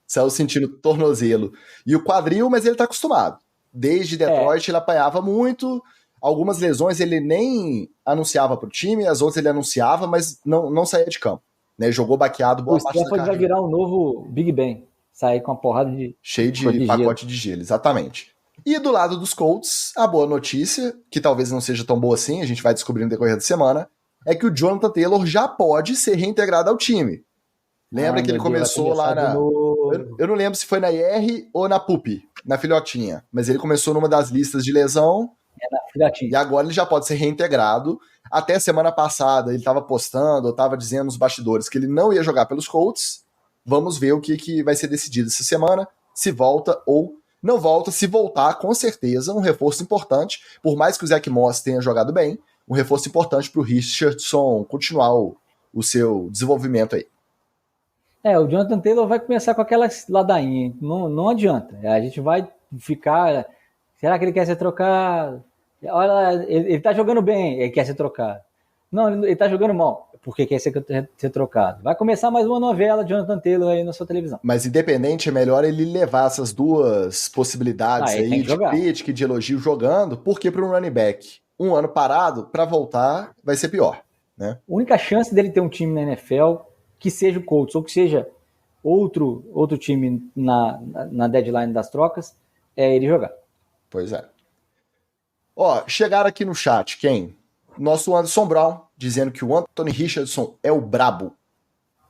saiu sentindo tornozelo e o quadril, mas ele tá acostumado. Desde Detroit ele apanhava muito, algumas lesões ele nem anunciava pro time, as outras ele anunciava, mas não saía de campo. Né? Jogou baqueado boa parte da carreira. O Stafford vai virar um novo Big Ben, sair com uma porrada de... cheio de pacote de gelo, exatamente. E do lado dos Colts, a boa notícia, que talvez não seja tão boa assim, a gente vai descobrir no decorrer da semana, é que o Jonathan Taylor já pode ser reintegrado ao time. Lembra que ele começou lá na... Eu não lembro se foi na IR ou na PUP, na filhotinha, mas ele começou numa das listas de lesão E agora ele já pode ser reintegrado. Até semana passada ele estava postando, ou estava dizendo nos bastidores que ele não ia jogar pelos Colts. Vamos ver o que vai ser decidido essa semana, se volta ou não volta. Se voltar, com certeza, um reforço importante. Por mais que o Zach Moss tenha jogado bem, um reforço importante para o Richardson continuar o seu desenvolvimento aí. O Jonathan Taylor vai começar com aquela ladainha. Não adianta. A gente vai ficar... Será que ele quer ser trocado? Olha, ele tá jogando bem, ele quer ser trocado. Não, ele tá jogando mal, porque quer ser trocado. Vai começar mais uma novela de Jonathan Taylor aí na sua televisão. Mas independente, é melhor ele levar essas duas possibilidades aí de crítica e de elogio jogando, porque para um running back, um ano parado, para voltar, vai ser pior, né? A única chance dele ter um time na NFL, que seja o Colts ou que seja outro time na deadline das trocas, é ele jogar. Pois é. Ó, chegaram aqui no chat, quem? Nosso Anderson Brown, dizendo que o Anthony Richardson é o brabo.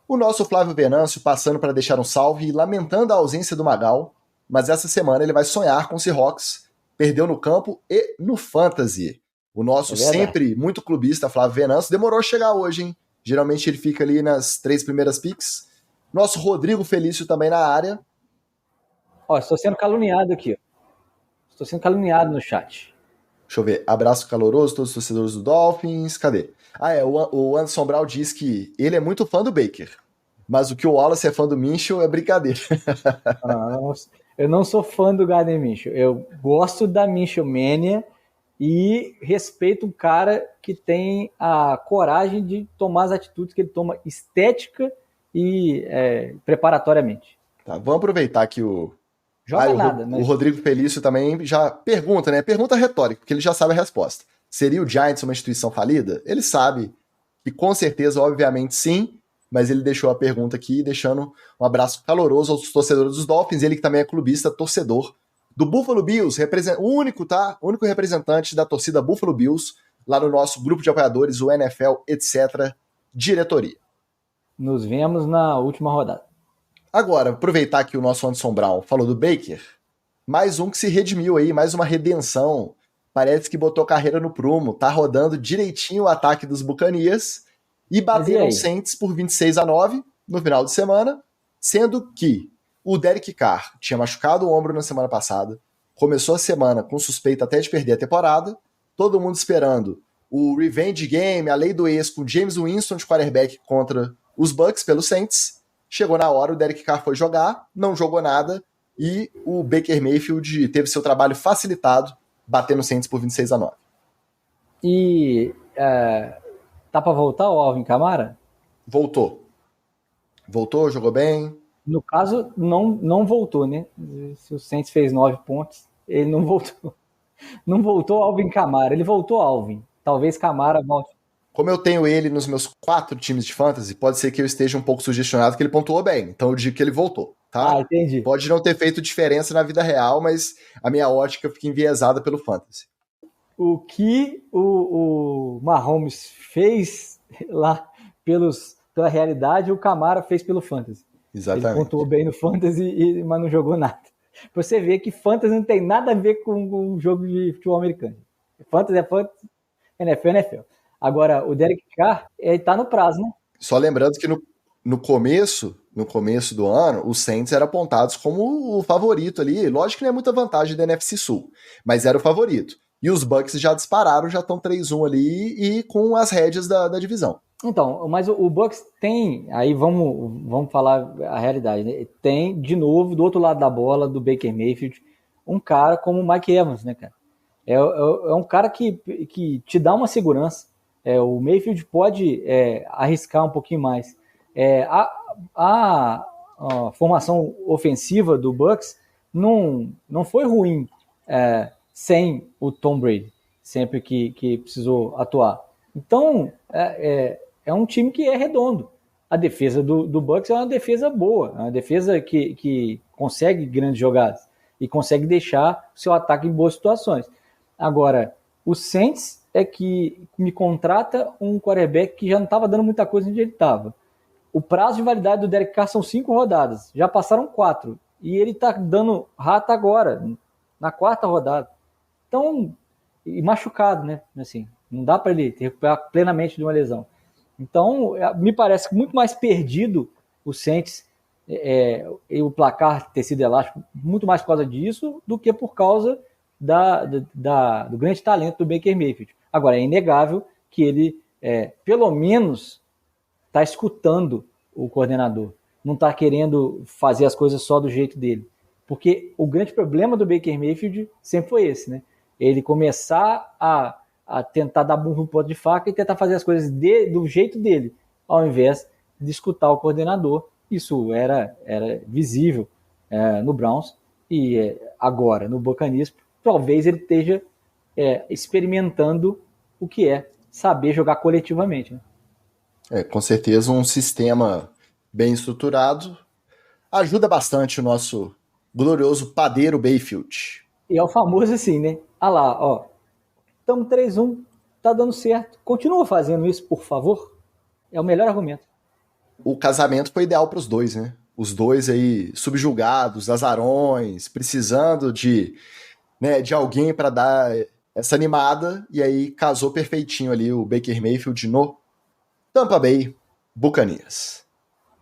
O nosso Flávio Venâncio passando para deixar um salve e lamentando a ausência do Magal, mas essa semana ele vai sonhar com o Seahawks, perdeu no campo e no Fantasy. O nosso sempre muito clubista Flávio Venâncio demorou a chegar hoje, hein? Geralmente ele fica ali nas 3 primeiras picks. Nosso Rodrigo Felício também na área. Ó, estou sendo caluniado aqui. Estou sendo caluniado no chat. Deixa eu ver. Abraço caloroso a todos os torcedores do Dolphins. Cadê? O Anderson Brown diz que ele é muito fã do Baker, mas o que o Wallace é fã do Minshew é brincadeira. Eu não sou fã do Gardner Minshew. Eu gosto da Minshew Mania e respeito um cara que tem a coragem de tomar as atitudes que ele toma estética e preparatoriamente. Tá, vamos aproveitar que o nada, o Rodrigo Felício também já pergunta, né? Pergunta retórica, porque ele já sabe a resposta. Seria o Giants uma instituição falida? Ele sabe que com certeza, obviamente, sim, mas ele deixou a pergunta aqui, deixando um abraço caloroso aos torcedores dos Dolphins, ele que também é clubista, torcedor do Buffalo Bills, único representante da torcida Buffalo Bills, lá no nosso grupo de apoiadores, o NFL, etc., diretoria. Nos vemos na última rodada. Agora, aproveitar que o nosso Anderson Brown falou do Baker, mais um que se redimiu aí, mais uma redenção. Parece que botou carreira no prumo, tá rodando direitinho o ataque dos Buccaneers e bateram os Saints por 26-9 no final de semana, sendo que o Derek Carr tinha machucado o ombro na semana passada, começou a semana com suspeita até de perder a temporada, todo mundo esperando o revenge game, a lei do ex com James Winston de quarterback contra os Bucs pelos Saints. Chegou na hora, o Derek Carr foi jogar, não jogou nada, e o Baker Mayfield teve seu trabalho facilitado, batendo o Saints por 26-9. E tá pra voltar o Alvin Kamara? Voltou, jogou bem. No caso, não voltou, né? Se o Saints fez 9 pontos, ele não voltou. Não voltou Alvin Kamara, ele voltou Alvin. Talvez Kamara volte. Como eu tenho ele nos meus 4 times de fantasy, pode ser que eu esteja um pouco sugestionado que ele pontuou bem. Então eu digo que ele voltou, tá? Entendi. Pode não ter feito diferença na vida real, mas a minha ótica fica enviesada pelo fantasy. O que o Mahomes fez lá pela realidade, o Kamara fez pelo fantasy. Exatamente. Ele pontuou bem no fantasy, mas não jogou nada. Você vê que fantasy não tem nada a ver com o jogo de futebol americano. Fantasy é fantasy, NFL é NFL. Agora, o Derek Carr, ele tá no prazo, né? Só lembrando que no começo do ano, os Saints eram apontados como o favorito ali. Lógico que não é muita vantagem da NFC Sul, mas era o favorito. E os Bucs já dispararam, já estão 3-1 ali e com as rédeas da divisão. Então, mas o Bucs tem, aí vamos falar a realidade, né? Tem, de novo, do outro lado da bola, do Baker Mayfield, um cara como o Mike Evans, né, cara? É um cara que te dá uma segurança. O Mayfield pode arriscar um pouquinho mais. A formação ofensiva do Bucs não foi ruim sem o Tom Brady, sempre que precisou atuar. Então, é um time que é redondo. A defesa do Bucs é uma defesa boa, é uma defesa que consegue grandes jogadas e consegue deixar o seu ataque em boas situações. Agora, o Saints é que me contrata um quarterback que já não estava dando muita coisa onde ele estava. O prazo de validade do Derek Carr são 5 rodadas, já passaram 4, e ele está dando rata agora, na 4ª rodada. Então, e machucado, né? Assim, não dá para ele recuperar plenamente de uma lesão. Então, me parece muito mais perdido o Saints e o placar ter sido elástico, muito mais por causa disso do que por causa do grande talento do Baker Mayfield. Agora, é inegável que ele, pelo menos, está escutando o coordenador, não está querendo fazer as coisas só do jeito dele. Porque o grande problema do Baker Mayfield sempre foi esse, né? Ele começar a tentar dar burro no ponto de faca e tentar fazer as coisas do jeito dele, ao invés de escutar o coordenador. Isso era visível no Browns e agora no Buccaneers talvez ele esteja experimentando o que é saber jogar coletivamente, né? Com certeza um sistema bem estruturado ajuda bastante o nosso glorioso padeiro Mayfield. E é o famoso assim, né? Ah lá, ó, estamos 3-1, tá dando certo. Continua fazendo isso, por favor. É o melhor argumento. O casamento foi ideal para os dois, né? Os dois aí subjugados, azarões, precisando de alguém para dar essa animada, e aí casou perfeitinho ali o Baker Mayfield no Tampa Bay Buccaneers.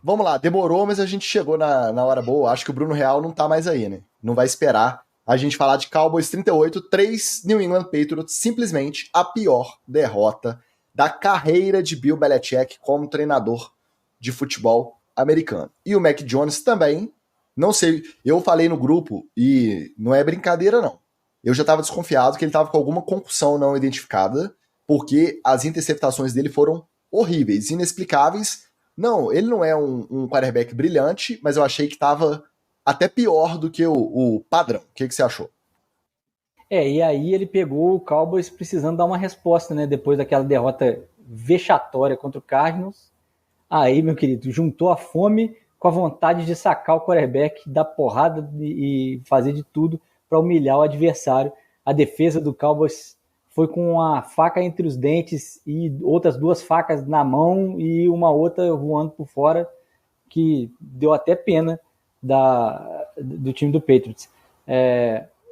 Vamos lá, demorou, mas a gente chegou na hora boa. Acho que o Bruno Real não tá mais aí, né? Não vai esperar a gente falar de Cowboys 38, 3 New England Patriots, simplesmente a pior derrota da carreira de Bill Belichick como treinador de futebol americano. E o Mac Jones também, não sei, eu falei no grupo e não é brincadeira não. Eu já estava desconfiado que ele estava com alguma concussão não identificada, porque as interceptações dele foram horríveis, inexplicáveis. Não, ele não é um quarterback brilhante, mas eu achei que estava até pior do que o padrão. O que você achou? E aí ele pegou o Cowboys precisando dar uma resposta, né? Depois daquela derrota vexatória contra o Cardinals. Aí, meu querido, juntou a fome com a vontade de sacar o quarterback, dar porrada e fazer de tudo para humilhar o adversário. A defesa do Cowboys foi com uma faca entre os dentes e outras 2 facas na mão e uma outra voando por fora, que deu até pena do time do Patriots.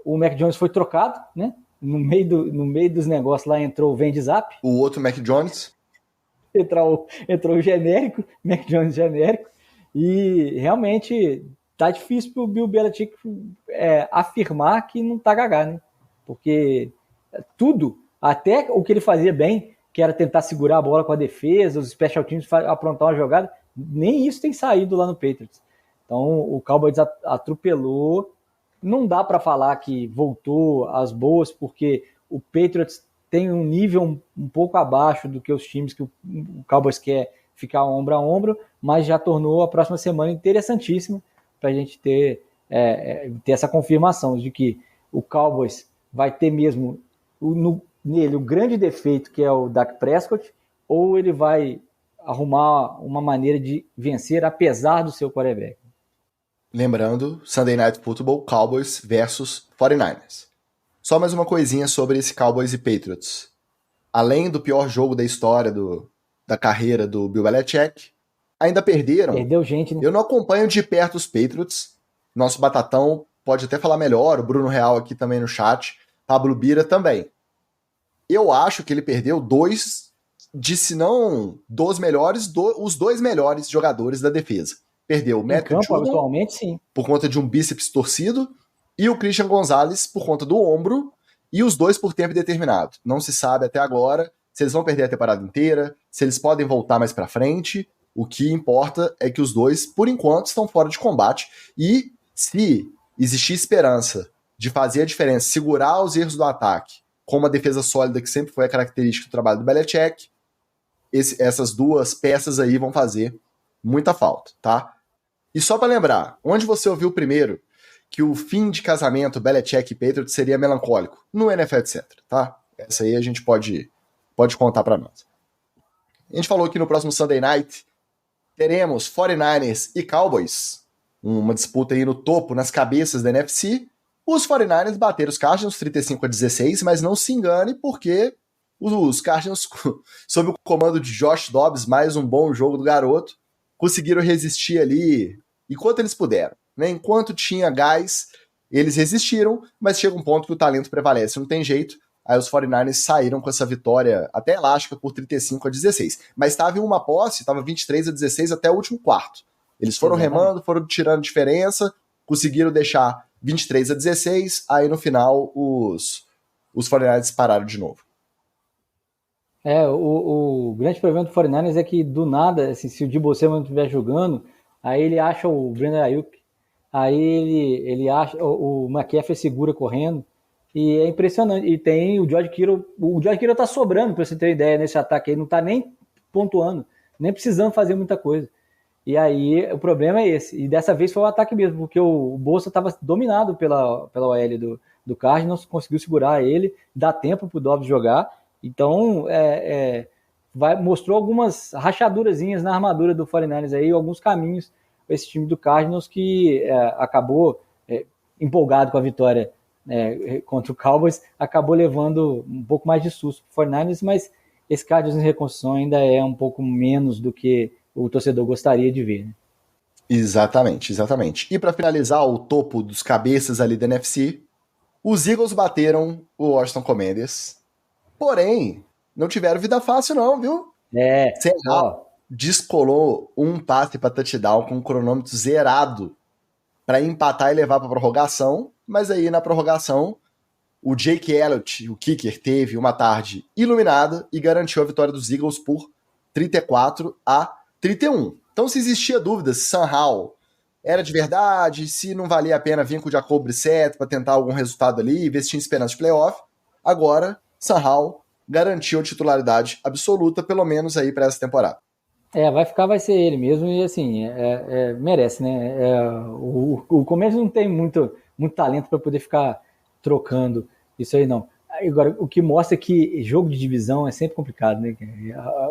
O Mac Jones foi trocado, né? No meio dos negócios lá entrou o Vende Zap. O outro Mac Jones. Entrou o genérico, Mac Jones genérico, e realmente tá difícil pro Bill Belichick afirmar que não tá gagá, né? Porque tudo, até o que ele fazia bem, que era tentar segurar a bola com a defesa, os special teams aprontar uma jogada, nem isso tem saído lá no Patriots. Então o Cowboys atropelou. Não dá para falar que voltou às boas, porque o Patriots tem um nível um pouco abaixo do que os times que o Cowboys quer ficar ombro a ombro, mas já tornou a próxima semana interessantíssima para a gente ter essa confirmação de que o Cowboys vai ter mesmo nele o grande defeito que é o Dak Prescott, ou ele vai arrumar uma maneira de vencer apesar do seu quarterback. Lembrando, Sunday Night Football, Cowboys versus 49ers. Só mais uma coisinha sobre esse Cowboys e Patriots. Além do pior jogo da história da carreira do Bill Belichick, ainda perderam. Perdeu gente, né? Eu não acompanho de perto os Patriots. Nosso Batatão pode até falar melhor, o Bruno Real aqui também no chat, Pablo Bira também. Eu acho que ele perdeu se não dos melhores, os 2 melhores jogadores da defesa. Perdeu o Matthew Judon, atualmente, sim, por conta de um bíceps torcido, e o Christian Gonzalez por conta do ombro, e os 2 por tempo indeterminado. Não se sabe até agora se eles vão perder a temporada inteira, se eles podem voltar mais pra frente. O que importa é que os 2, por enquanto, estão fora de combate, e se existir esperança de fazer a diferença, segurar os erros do ataque, com uma defesa sólida que sempre foi a característica do trabalho do Belichick, essas 2 peças aí vão fazer muita falta, tá? E só para lembrar, onde você ouviu primeiro que o fim de casamento Belichick e Patriots seria melancólico? No NFL, etc, tá? Essa aí a gente pode contar para nós. A gente falou que no próximo Sunday Night teremos 49ers e Cowboys, uma disputa aí no topo, nas cabeças da NFC. Os 49ers bateram os Cardinals 35-16, mas não se engane, porque os Cardinals, sob o comando de Josh Dobbs, mais um bom jogo do garoto, conseguiram resistir ali enquanto eles puderam, né? Enquanto tinha gás, eles resistiram, mas chega um ponto que o talento prevalece, não tem jeito. Aí os 49ers saíram com essa vitória até elástica por 35-16. Mas estava em uma posse, estava 23-16 até o último quarto. Eles foram remando, foram tirando diferença, conseguiram deixar 23-16, aí no final os 49ers pararam de novo. O grande problema do 49ers é que do nada, assim, se o Deebo Samuel não estiver jogando, aí ele acha o Brandon Ayuk, aí ele acha o McCaffrey segura correndo, e é impressionante. E tem o George Kittle tá sobrando, pra você ter uma ideia, nesse ataque aí, não tá nem pontuando, nem precisando fazer muita coisa. E aí o problema é esse, e dessa vez foi o ataque mesmo, porque o Bolsa estava dominado pela OL do Cardinals, conseguiu segurar ele, dá tempo pro Dobbs jogar, então mostrou algumas rachadurazinhas na armadura do 49ers aí, alguns caminhos para esse time do Cardinals que acabou empolgado com a vitória contra o Cowboys, acabou levando um pouco mais de susto pro 49ers, mas esse Cardinals em reconstrução ainda é um pouco menos do que o torcedor gostaria de ver. Né? Exatamente. E para finalizar o topo dos cabeças ali da NFC, os Eagles bateram o Washington Commanders, porém, não tiveram vida fácil não, viu? Descolou um passe para touchdown com o cronômetro zerado para empatar e levar para prorrogação, mas aí na prorrogação o Jake Elliott, o kicker, teve uma tarde iluminada e garantiu a vitória dos Eagles por 34-31. Então, se existia dúvida se Sam Howell era de verdade, se não valia a pena vir com o Jacob Brissett para tentar algum resultado ali, ver se tinha esperança de playoff, agora Sam Howell garantiu a titularidade absoluta, pelo menos aí para essa temporada. Vai ser ele mesmo, e assim, merece, né? O Comércio não tem muito talento para poder ficar trocando isso aí, não. Agora, o que mostra que jogo de divisão é sempre complicado, né?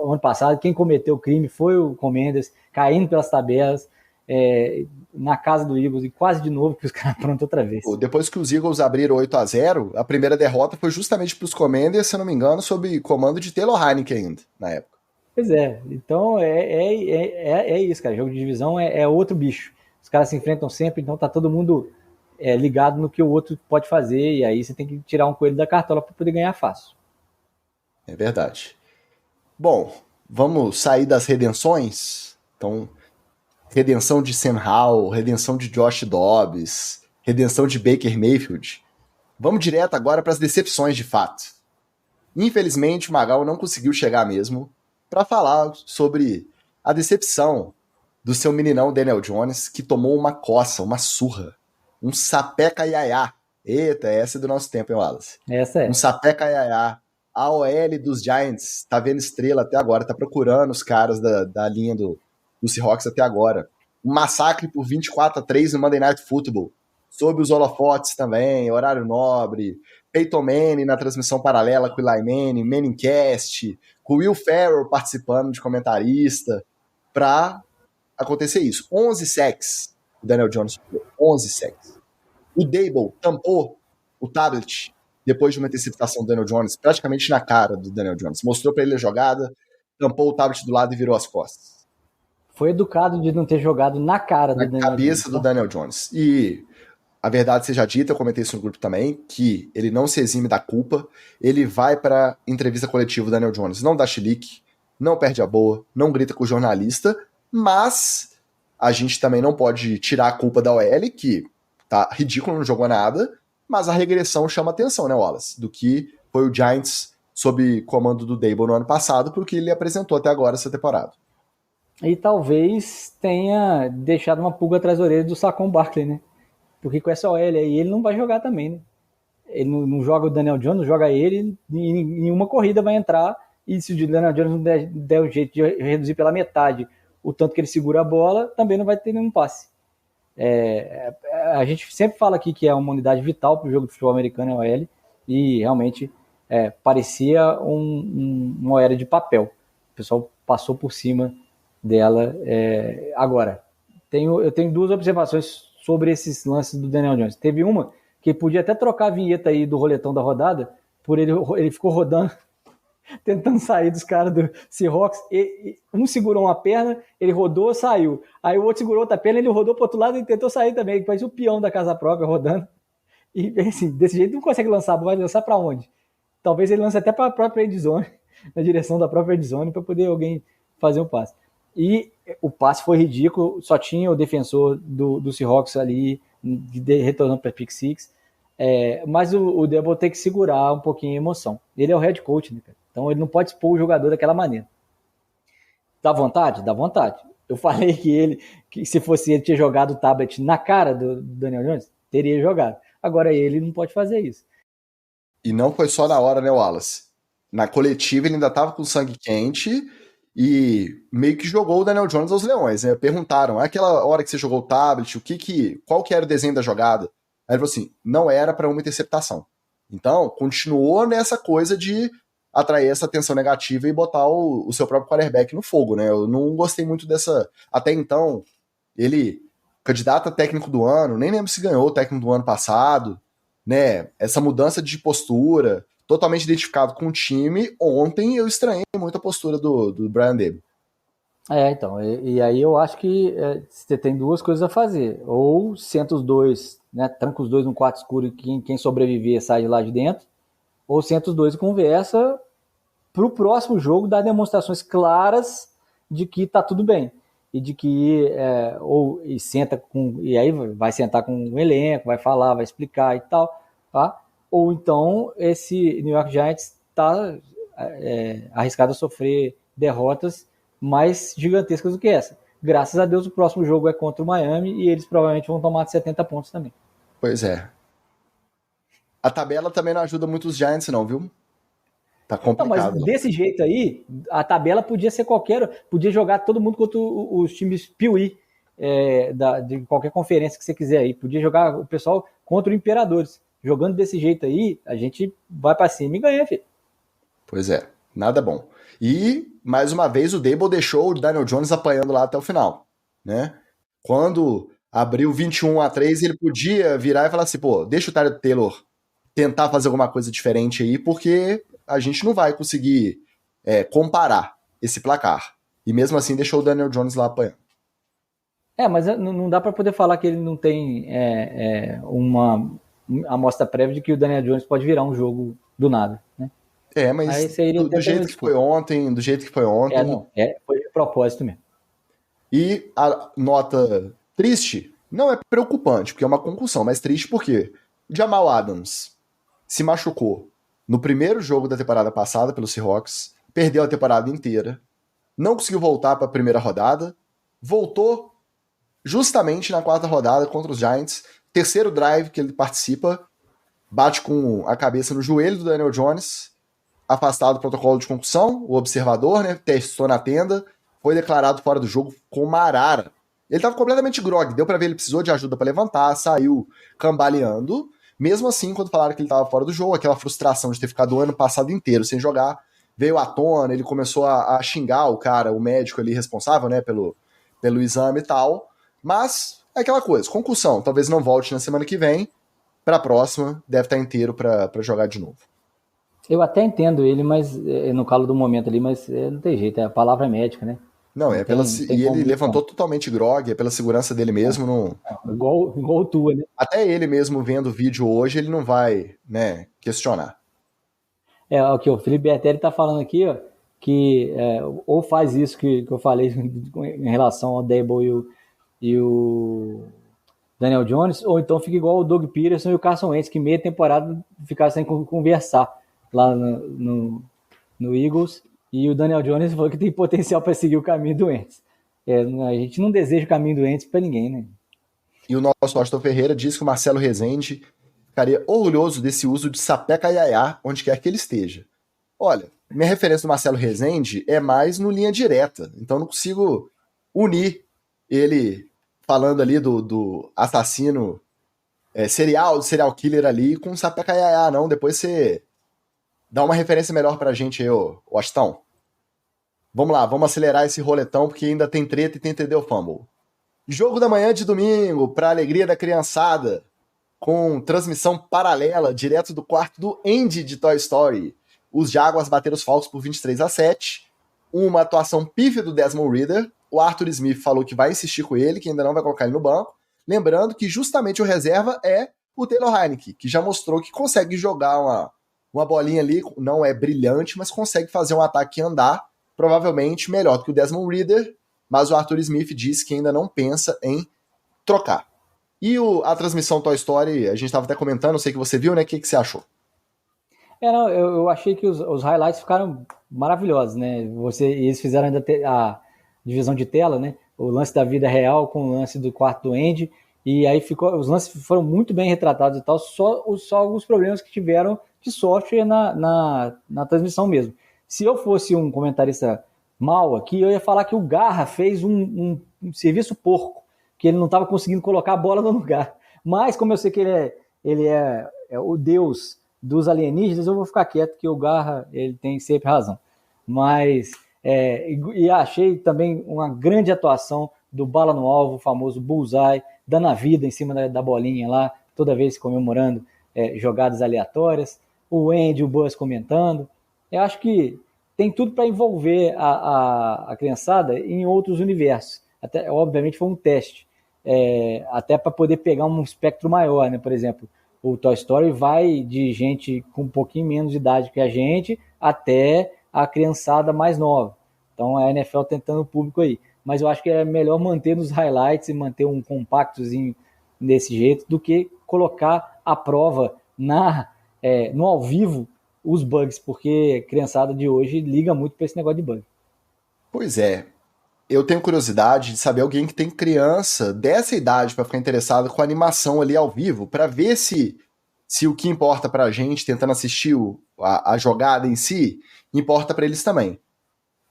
O ano passado, quem cometeu o crime foi o Commanders, caindo pelas tabelas, na casa do Eagles, e quase de novo que os caras pronto outra vez. Depois que os Eagles abriram 8-0, a primeira derrota foi justamente para os Commanders, se eu não me engano, sob comando de Taylor Heinicke ainda, na época. Pois é, então é isso, cara. Jogo de divisão é outro bicho. Os caras se enfrentam sempre, então tá todo mundo ligado no que o outro pode fazer, e aí você tem que tirar um coelho da cartola para poder ganhar fácil. É verdade. Bom, vamos sair das redenções? Então, redenção de Sam Howell, redenção de Josh Dobbs, redenção de Baker Mayfield. Vamos direto agora para as decepções de fato. Infelizmente, o Magal não conseguiu chegar mesmo para falar sobre a decepção do seu meninão Daniel Jones, que tomou uma coça, uma surra, um sapeca iaiá. Eita, essa é do nosso tempo, hein, Wallace? Essa é. Um sapeca iaiá. A OL dos Giants tá vendo estrela até agora, tá procurando os caras da linha do Seahawks até agora. Um massacre por 24-3 no Monday Night Football, sob os holofotes também, horário nobre, Peyton Manning na transmissão paralela com o Eli Manning, Manningcast, com o Will Ferrell participando de comentarista, pra acontecer isso. 11 sacks, o Daniel Jones falou, 11 sacks. O Dable tampou o tablet depois de uma interceptação do Daniel Jones, praticamente na cara do Daniel Jones. Mostrou pra ele a jogada, tampou o tablet do lado e virou as costas. Foi educado de não ter jogado na cara do Daniel Jones. Na cabeça do Daniel Jones. E a verdade seja dita, eu comentei isso no grupo também, que ele não se exime da culpa, ele vai pra entrevista coletiva do Daniel Jones, não dá chilique, não perde a boa, não grita com o jornalista, mas a gente também não pode tirar a culpa da OL, que tá ridículo, não jogou nada, mas a regressão chama atenção, né, Wallace? Do que foi o Giants sob comando do Dable no ano passado, pro que ele apresentou até agora essa temporada. E talvez tenha deixado uma pulga atrás da orelha do Saquon Barkley, né? Porque com essa OL aí ele não vai jogar também, né? Ele não joga o Daniel Jones, não joga ele, e nenhuma corrida vai entrar, e se o Daniel Jones não der o jeito de reduzir pela metade o tanto que ele segura a bola, também não vai ter nenhum passe. A gente sempre fala aqui que é uma unidade vital para o jogo de futebol americano, a OL, e realmente parecia uma OL de papel. O pessoal passou por cima dela. Agora, eu tenho duas observações sobre esses lances do Daniel Jones. Teve uma que podia até trocar a vinheta aí do roletão da rodada, por ele ficou rodando, tentando sair dos caras do Seahawks, um segurou uma perna, ele rodou, saiu. Aí o outro segurou outra perna, ele rodou pro outro lado e tentou sair também, parecia o peão da casa própria rodando. E assim, desse jeito não consegue lançar, vai lançar pra onde? talvez ele lance até para a própria endzone, na direção da própria endzone, para poder alguém fazer um passe. E o passe foi ridículo, só tinha o defensor do Seahawks ali, retornando para pick six. Mas o Debo tem que segurar um pouquinho a emoção. Ele é o head coach, né, cara? Então ele não pode expor o jogador daquela maneira. Dá vontade? Dá vontade. Eu falei que se fosse ele, tinha jogado o tablet na cara do Daniel Jones, teria jogado. Agora ele não pode fazer isso. E não foi só na hora, né, Wallace? Na coletiva ele ainda estava com sangue quente e meio que jogou o Daniel Jones aos leões, né? Perguntaram, aquela hora que você jogou o tablet, qual que era o desenho da jogada? Aí ele falou assim, não era para uma interceptação. Então, continuou nessa coisa de atrair essa atenção negativa e botar o seu próprio quarterback no fogo, né? Eu não gostei muito dessa... Até então, ele, candidato a técnico do ano, nem lembro se ganhou o técnico do ano passado, né? Essa mudança de postura, totalmente identificado com o time. Ontem eu estranhei muito a postura do Brian Daboll. Então, e aí eu acho que você tem duas coisas a fazer. Ou senta os dois, né? Tranca os dois num quarto escuro e quem sobreviver sai de lá de dentro. Ou senta os dois e conversa para o próximo jogo dar demonstrações claras de que tá tudo bem. E de que, e aí vai sentar com o elenco, vai falar, vai explicar e tal, tá? Ou então esse New York Giants está arriscado a sofrer derrotas mais gigantescas do que essa. Graças a Deus o próximo jogo é contra o Miami e eles provavelmente vão tomar de 70 pontos também. Pois é. A tabela também não ajuda muito os Giants não, viu? Tá complicado. Não, mas desse jeito aí, a tabela podia ser podia jogar todo mundo contra os times Piuí, de qualquer conferência que você quiser aí. Podia jogar o pessoal contra o Imperadores. Jogando desse jeito aí, a gente vai pra cima e ganha, filho. Pois é, nada bom. E, mais uma vez, o Daboll deixou o Daniel Jones apanhando lá até o final, né? Quando abriu 21-3, ele podia virar e falar assim, pô, deixa o Tyrod Taylor tentar fazer alguma coisa diferente aí, porque a gente não vai conseguir comparar esse placar. E mesmo assim deixou o Daniel Jones lá apanhando. Mas não dá para poder falar que ele não tem uma amostra prévia de que o Daniel Jones pode virar um jogo do nada, né? Mas do jeito que foi ontem, foi de propósito mesmo. E a nota triste não é preocupante, porque é uma concussão, mas triste porque o Jamal Adams se machucou no primeiro jogo da temporada passada pelo Seahawks, perdeu a temporada inteira, não conseguiu voltar para a primeira rodada, voltou justamente na quarta rodada contra os Giants, terceiro drive que ele participa, bate com a cabeça no joelho do Daniel Jones, afastado do protocolo de concussão, o observador, né, testou na tenda, foi declarado fora do jogo com uma arara. Ele estava completamente grog, deu para ver, ele precisou de ajuda para levantar, saiu cambaleando. Mesmo assim, quando falaram que ele estava fora do jogo, aquela frustração de ter ficado o ano passado inteiro sem jogar, veio à tona, ele começou a xingar o cara, o médico ali responsável, né, pelo exame e tal. Mas é aquela coisa, concussão, talvez não volte na semana que vem, para a próxima deve estar inteiro para jogar de novo. Eu até entendo ele, mas no calo do momento ali, mas não tem jeito, a palavra é médica, né? Não, e ele levantou totalmente grog, é pela segurança dele mesmo. Não... Igual o Tua, né? Até ele mesmo vendo o vídeo hoje, ele não vai, né, questionar. O Felipe Bertelli tá falando aqui, ó, que ou faz isso que eu falei em relação ao Daboll e o Daniel Jones, ou então fica igual o Doug Peterson e o Carson Wentz, que meia temporada ficaram sem conversar lá no Eagles. E o Daniel Jones falou que tem potencial para seguir o caminho do Wentz. A gente não deseja o caminho do Wentz para ninguém, né? E o nosso Washington Ferreira diz que o Marcelo Rezende ficaria orgulhoso desse uso de sapeca iaiá onde quer que ele esteja. Olha, minha referência do Marcelo Rezende é mais no linha direta, então não consigo unir ele falando ali do assassino serial killer ali com sapeca iaiá, não. Depois você... dá uma referência melhor pra gente aí, Washington. Vamos lá, vamos acelerar esse roletão, porque ainda tem treta e tem TD o Fumble. Jogo da manhã de domingo, pra alegria da criançada, com transmissão paralela, direto do quarto do Andy de Toy Story. Os Jaguars bateram os Falcons por 23-7. Uma atuação pífia do Desmond Ridder. O Arthur Smith falou que vai insistir com ele, que ainda não vai colocar ele no banco. Lembrando que justamente o reserva é o Taylor Heinicke, que já mostrou que consegue jogar uma bolinha ali, não é brilhante, mas consegue fazer um ataque andar, provavelmente melhor do que o Desmond Ridder, mas o Arthur Smith disse que ainda não pensa em trocar. E a transmissão Toy Story, a gente estava até comentando, sei que você viu, né? O que você achou? Não, eu achei que os highlights ficaram maravilhosos, né? Eles fizeram ainda a divisão de tela, né? O lance da vida real com o lance do quarto do Andy, e aí os lances foram muito bem retratados e tal, só alguns problemas que tiveram de software na transmissão mesmo. Se eu fosse um comentarista mal aqui, eu ia falar que o Garra fez um serviço porco, que ele não estava conseguindo colocar a bola no lugar. Mas, como eu sei que ele é o deus dos alienígenas, eu vou ficar quieto, que o Garra ele tem sempre razão. Mas, e achei também uma grande atuação do bala no alvo, o famoso bullseye, dando a vida em cima da bolinha lá, toda vez comemorando jogadas aleatórias. O Andy, o Buzz comentando. Eu acho que tem tudo para envolver a criançada em outros universos. Até, obviamente foi um teste, até para poder pegar um espectro maior, né? Por exemplo, o Toy Story vai de gente com um pouquinho menos de idade que a gente até a criançada mais nova. Então a NFL tentando o público aí. Mas eu acho que é melhor manter nos highlights e manter um compactozinho desse jeito do que colocar à prova no ao vivo os bugs, porque a criançada de hoje liga muito para esse negócio de bug. Pois é. Eu tenho curiosidade de saber alguém que tem criança dessa idade para ficar interessado com a animação ali ao vivo, para ver se o que importa para a gente, tentando assistir a jogada em si, importa para eles também.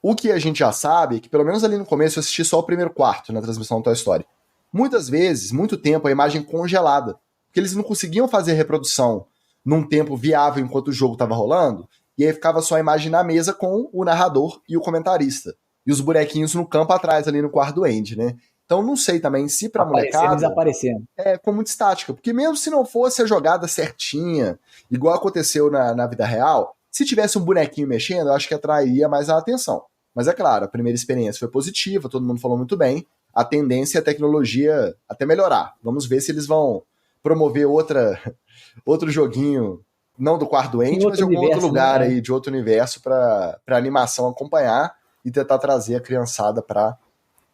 O que a gente já sabe é que, pelo menos ali no começo, eu assisti só o primeiro quarto na transmissão do Toy Story. Muitas vezes, muito tempo, a imagem congelada, porque eles não conseguiam fazer reprodução num tempo viável enquanto o jogo estava rolando, e aí ficava só a imagem na mesa com o narrador e o comentarista. E os bonequinhos no campo atrás, ali no quarto do Andy, né? Então não sei também se pra molecada... Desaparecendo. Ficou muito estática. Porque mesmo se não fosse a jogada certinha, igual aconteceu na vida real, se tivesse um bonequinho mexendo, eu acho que atrairia mais a atenção. Mas é claro, a primeira experiência foi positiva, todo mundo falou muito bem. A tendência é a tecnologia até melhorar. Vamos ver se eles vão promover outro joguinho, não do quarto do Andy, mas de algum outro lugar, né? Aí, de outro universo, pra animação acompanhar e tentar trazer a criançada pra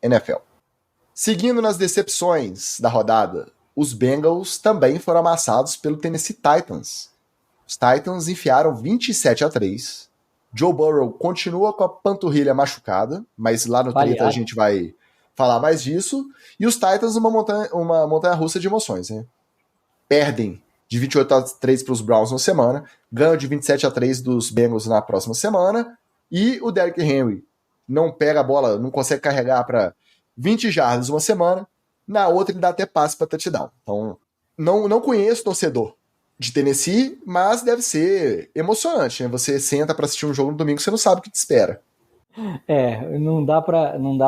NFL. Seguindo nas decepções da rodada, os Bengals também foram amassados pelo Tennessee Titans. Os Titans enfiaram 27-3. Joe Burrow continua com a panturrilha machucada, mas lá no treta a gente vai falar mais disso. E os Titans uma montanha-russa de emoções, né? Perdem de 28-3 para os Browns na semana, ganham de 27-3 dos Bengals na próxima semana, e o Derrick Henry não pega a bola, não consegue carregar para 20 jardas uma semana, na outra ele dá até passe para touchdown. Então, não conheço torcedor de Tennessee, mas deve ser emocionante, né? Você senta para assistir um jogo no domingo, você não sabe o que te espera. Não dá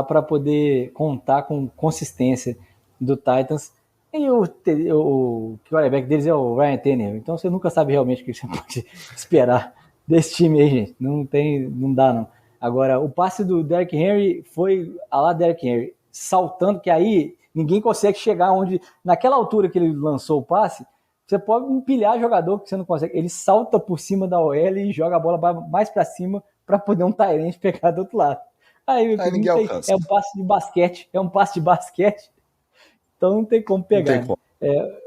para poder contar com consistência do Titans. E o quarterback deles é o Ryan Tannehill, então você nunca sabe realmente o que você pode esperar desse time aí, gente. Não dá não. Agora, o passe do Derrick Henry foi a lá Derrick Henry, saltando, que aí ninguém consegue chegar onde, naquela altura que ele lançou o passe, você pode empilhar jogador que você não consegue. Ele salta por cima da OL e joga a bola mais para cima para poder um tight end pegar do outro lado. Aí ninguém alcança. É um passe de basquete, então não tem como pegar. Não tem como.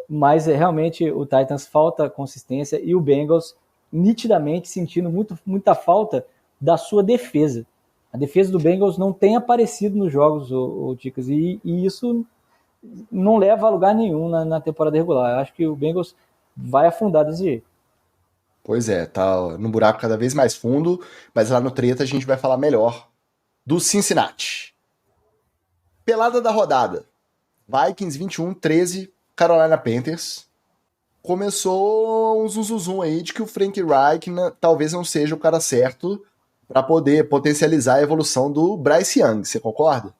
Mas realmente o Titans falta consistência e o Bengals nitidamente sentindo muita falta da sua defesa. A defesa do Bengals não tem aparecido nos jogos, o Ticas, e isso não leva a lugar nenhum na temporada regular. Eu acho que o Bengals vai afundar desse jeito. Pois é, tá no buraco cada vez mais fundo, mas lá no treta a gente vai falar melhor do Cincinnati. Pelada da rodada. Vikings 21-13, Carolina Panthers. Começou um zum aí de que o Frank Reich talvez não seja o cara certo para poder potencializar a evolução do Bryce Young. Você concorda?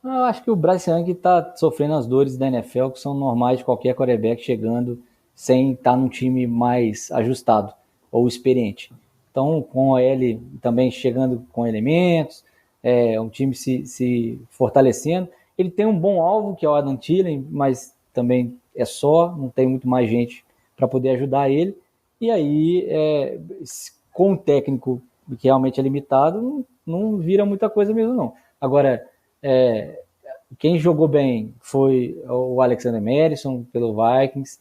Eu acho que o Bryce Young está sofrendo as dores da NFL, que são normais de qualquer quarterback chegando sem estar num time mais ajustado ou experiente. Então, com a L também chegando com elementos, um time se fortalecendo. Ele tem um bom alvo, que é o Adam Thielen, mas também não tem muito mais gente para poder ajudar ele. E aí, com o técnico que realmente é limitado, não vira muita coisa mesmo, não. Agora, quem jogou bem foi o Alexander Mattison, pelo Vikings.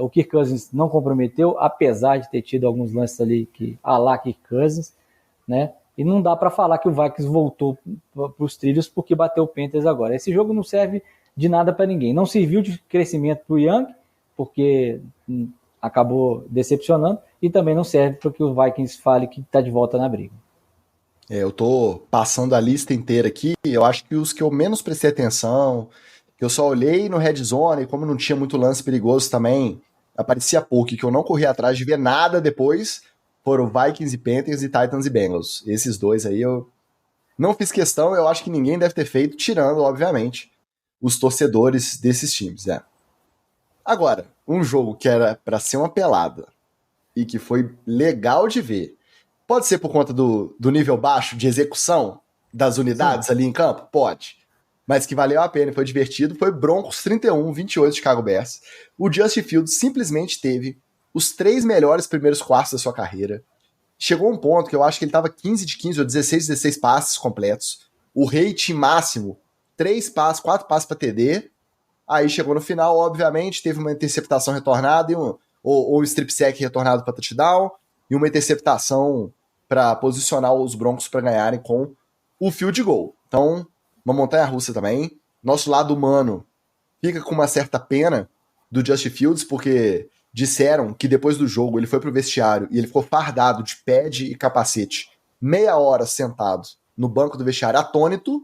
O Kirk Cousins não comprometeu, apesar de ter tido alguns lances ali que lá Kirk Cousins, né? E não dá para falar que o Vikings voltou para os trilhos porque bateu o Panthers agora. Esse jogo não serve de nada para ninguém. Não serviu de crescimento para o Young, porque acabou decepcionando, e também não serve para que o Vikings fale que está de volta na briga. Eu tô passando a lista inteira aqui, eu acho que os que eu menos prestei atenção, que eu só olhei no Red Zone, e como não tinha muito lance perigoso também, aparecia pouco, que eu não corri atrás de ver nada depois, foram Vikings e Panthers e Titans e Bengals. Esses dois aí eu não fiz questão, eu acho que ninguém deve ter feito, tirando, obviamente, os torcedores desses times. Agora, um jogo que era para ser uma pelada e que foi legal de ver, pode ser por conta do nível baixo de execução das unidades ali em campo? Pode. Mas que valeu a pena e foi divertido foi Broncos 31-28 Chicago Bears. O Justin Fields simplesmente teve os 3 melhores primeiros quartos da sua carreira. Chegou um ponto que eu acho que ele estava 15 de 15 ou 16 de 16 passes completos. O rate máximo, 3 passes, 4 passes para TD. Aí chegou no final, obviamente, teve uma interceptação retornada e ou strip sack retornado para touchdown e uma interceptação para posicionar os Broncos para ganharem com o field goal. Então, uma montanha-russa também. Nosso lado humano fica com uma certa pena do Justin Fields, porque disseram que depois do jogo ele foi pro vestiário e ele ficou fardado de pad e capacete, meia hora sentado no banco do vestiário atônito,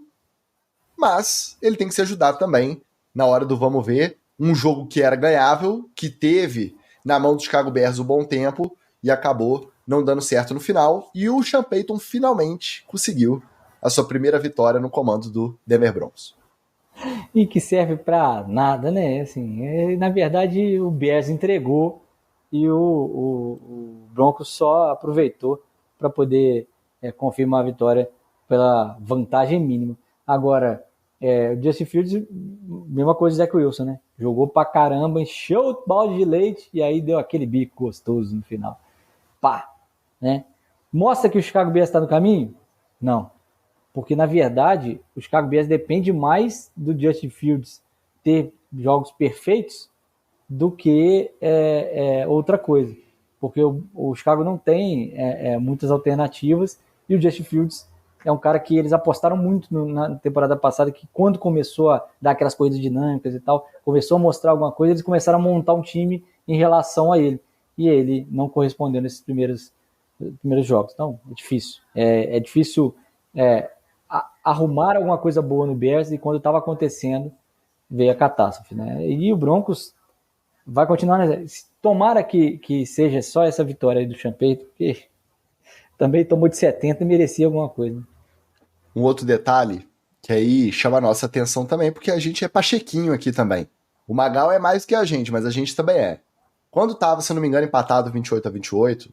mas ele tem que se ajudar também na hora do vamos ver, um jogo que era ganhável, que teve na mão do Chicago Bears um bom tempo e acabou não dando certo no final, e o Sean Payton finalmente conseguiu a sua primeira vitória no comando do Denver Broncos. E que serve para nada, né? Assim, na verdade, o Bears entregou e o Broncos só aproveitou para poder confirmar a vitória pela vantagem mínima. Agora, o Justin Fields, mesma coisa do Zach Wilson, né? Jogou pra caramba, encheu o balde de leite e aí deu aquele bico gostoso no final. Pá! Né? Mostra que o Chicago Bears está no caminho? Não. Porque, na verdade, o Chicago Bears depende mais do Justin Fields ter jogos perfeitos do que outra coisa. Porque o Chicago não tem muitas alternativas e o Justin Fields é um cara que eles apostaram muito na temporada passada, que quando começou a dar aquelas coisas dinâmicas e tal, começou a mostrar alguma coisa, eles começaram a montar um time em relação a ele. E ele não correspondeu nesses primeiros jogos. Então, é difícil. É difícil arrumar alguma coisa boa no Bears, e quando estava acontecendo, veio a catástrofe, né? E o Broncos vai continuar, né? Tomara que seja só essa vitória aí do Sean Payton, porque também tomou de 70 e merecia alguma coisa. Um outro detalhe que aí chama a nossa atenção também, porque a gente é pachequinho aqui também. O Magal é mais que a gente, mas a gente também é. Quando estava, se não me engano, empatado 28-28,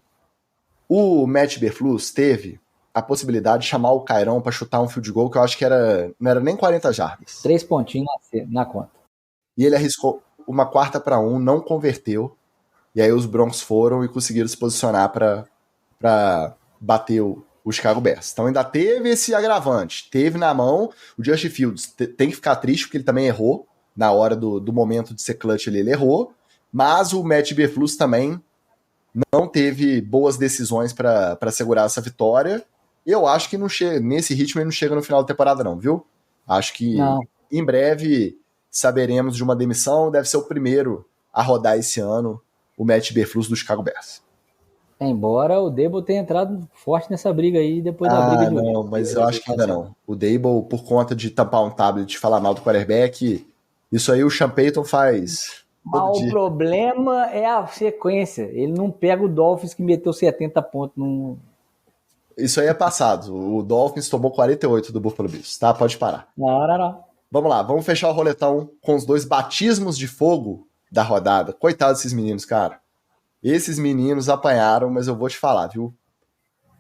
o Matt Eberflus teve a possibilidade de chamar o Cairão para chutar um field goal que eu acho que não era nem 40 jardas. 3 pontinhos na conta. E ele arriscou uma 4-1, não converteu. E aí os Broncos foram e conseguiram se posicionar para bater o Chicago Bears. Então ainda teve esse agravante. Teve na mão. O Justin Fields tem que ficar triste porque ele também errou. Na hora do momento de ser clutch ele errou. Mas o Matt Eberflus também não teve boas decisões para segurar essa vitória. Eu acho que não chega, nesse ritmo ele não chega no final da temporada não, viu? Acho que em breve saberemos de uma demissão. Deve ser o primeiro a rodar esse ano, o Matt Eberflus do Chicago Bears. Embora o Dable tenha entrado forte nessa briga aí, depois da briga de hoje. Não, mas eu acho que ainda não. O Dable, por conta de tampar um tablet e falar mal do quarterback, isso aí o Sean Payton faz... Mas o problema é a sequência. Ele não pega o Dolphins que meteu 70 pontos no... Isso aí é passado. O Dolphins tomou 48 do Buffalo Bills, tá? Pode parar. Não. Vamos lá, vamos fechar o roletão com os 2 batismos de fogo da rodada. Coitados desses meninos, cara. Esses meninos apanharam, mas eu vou te falar, viu?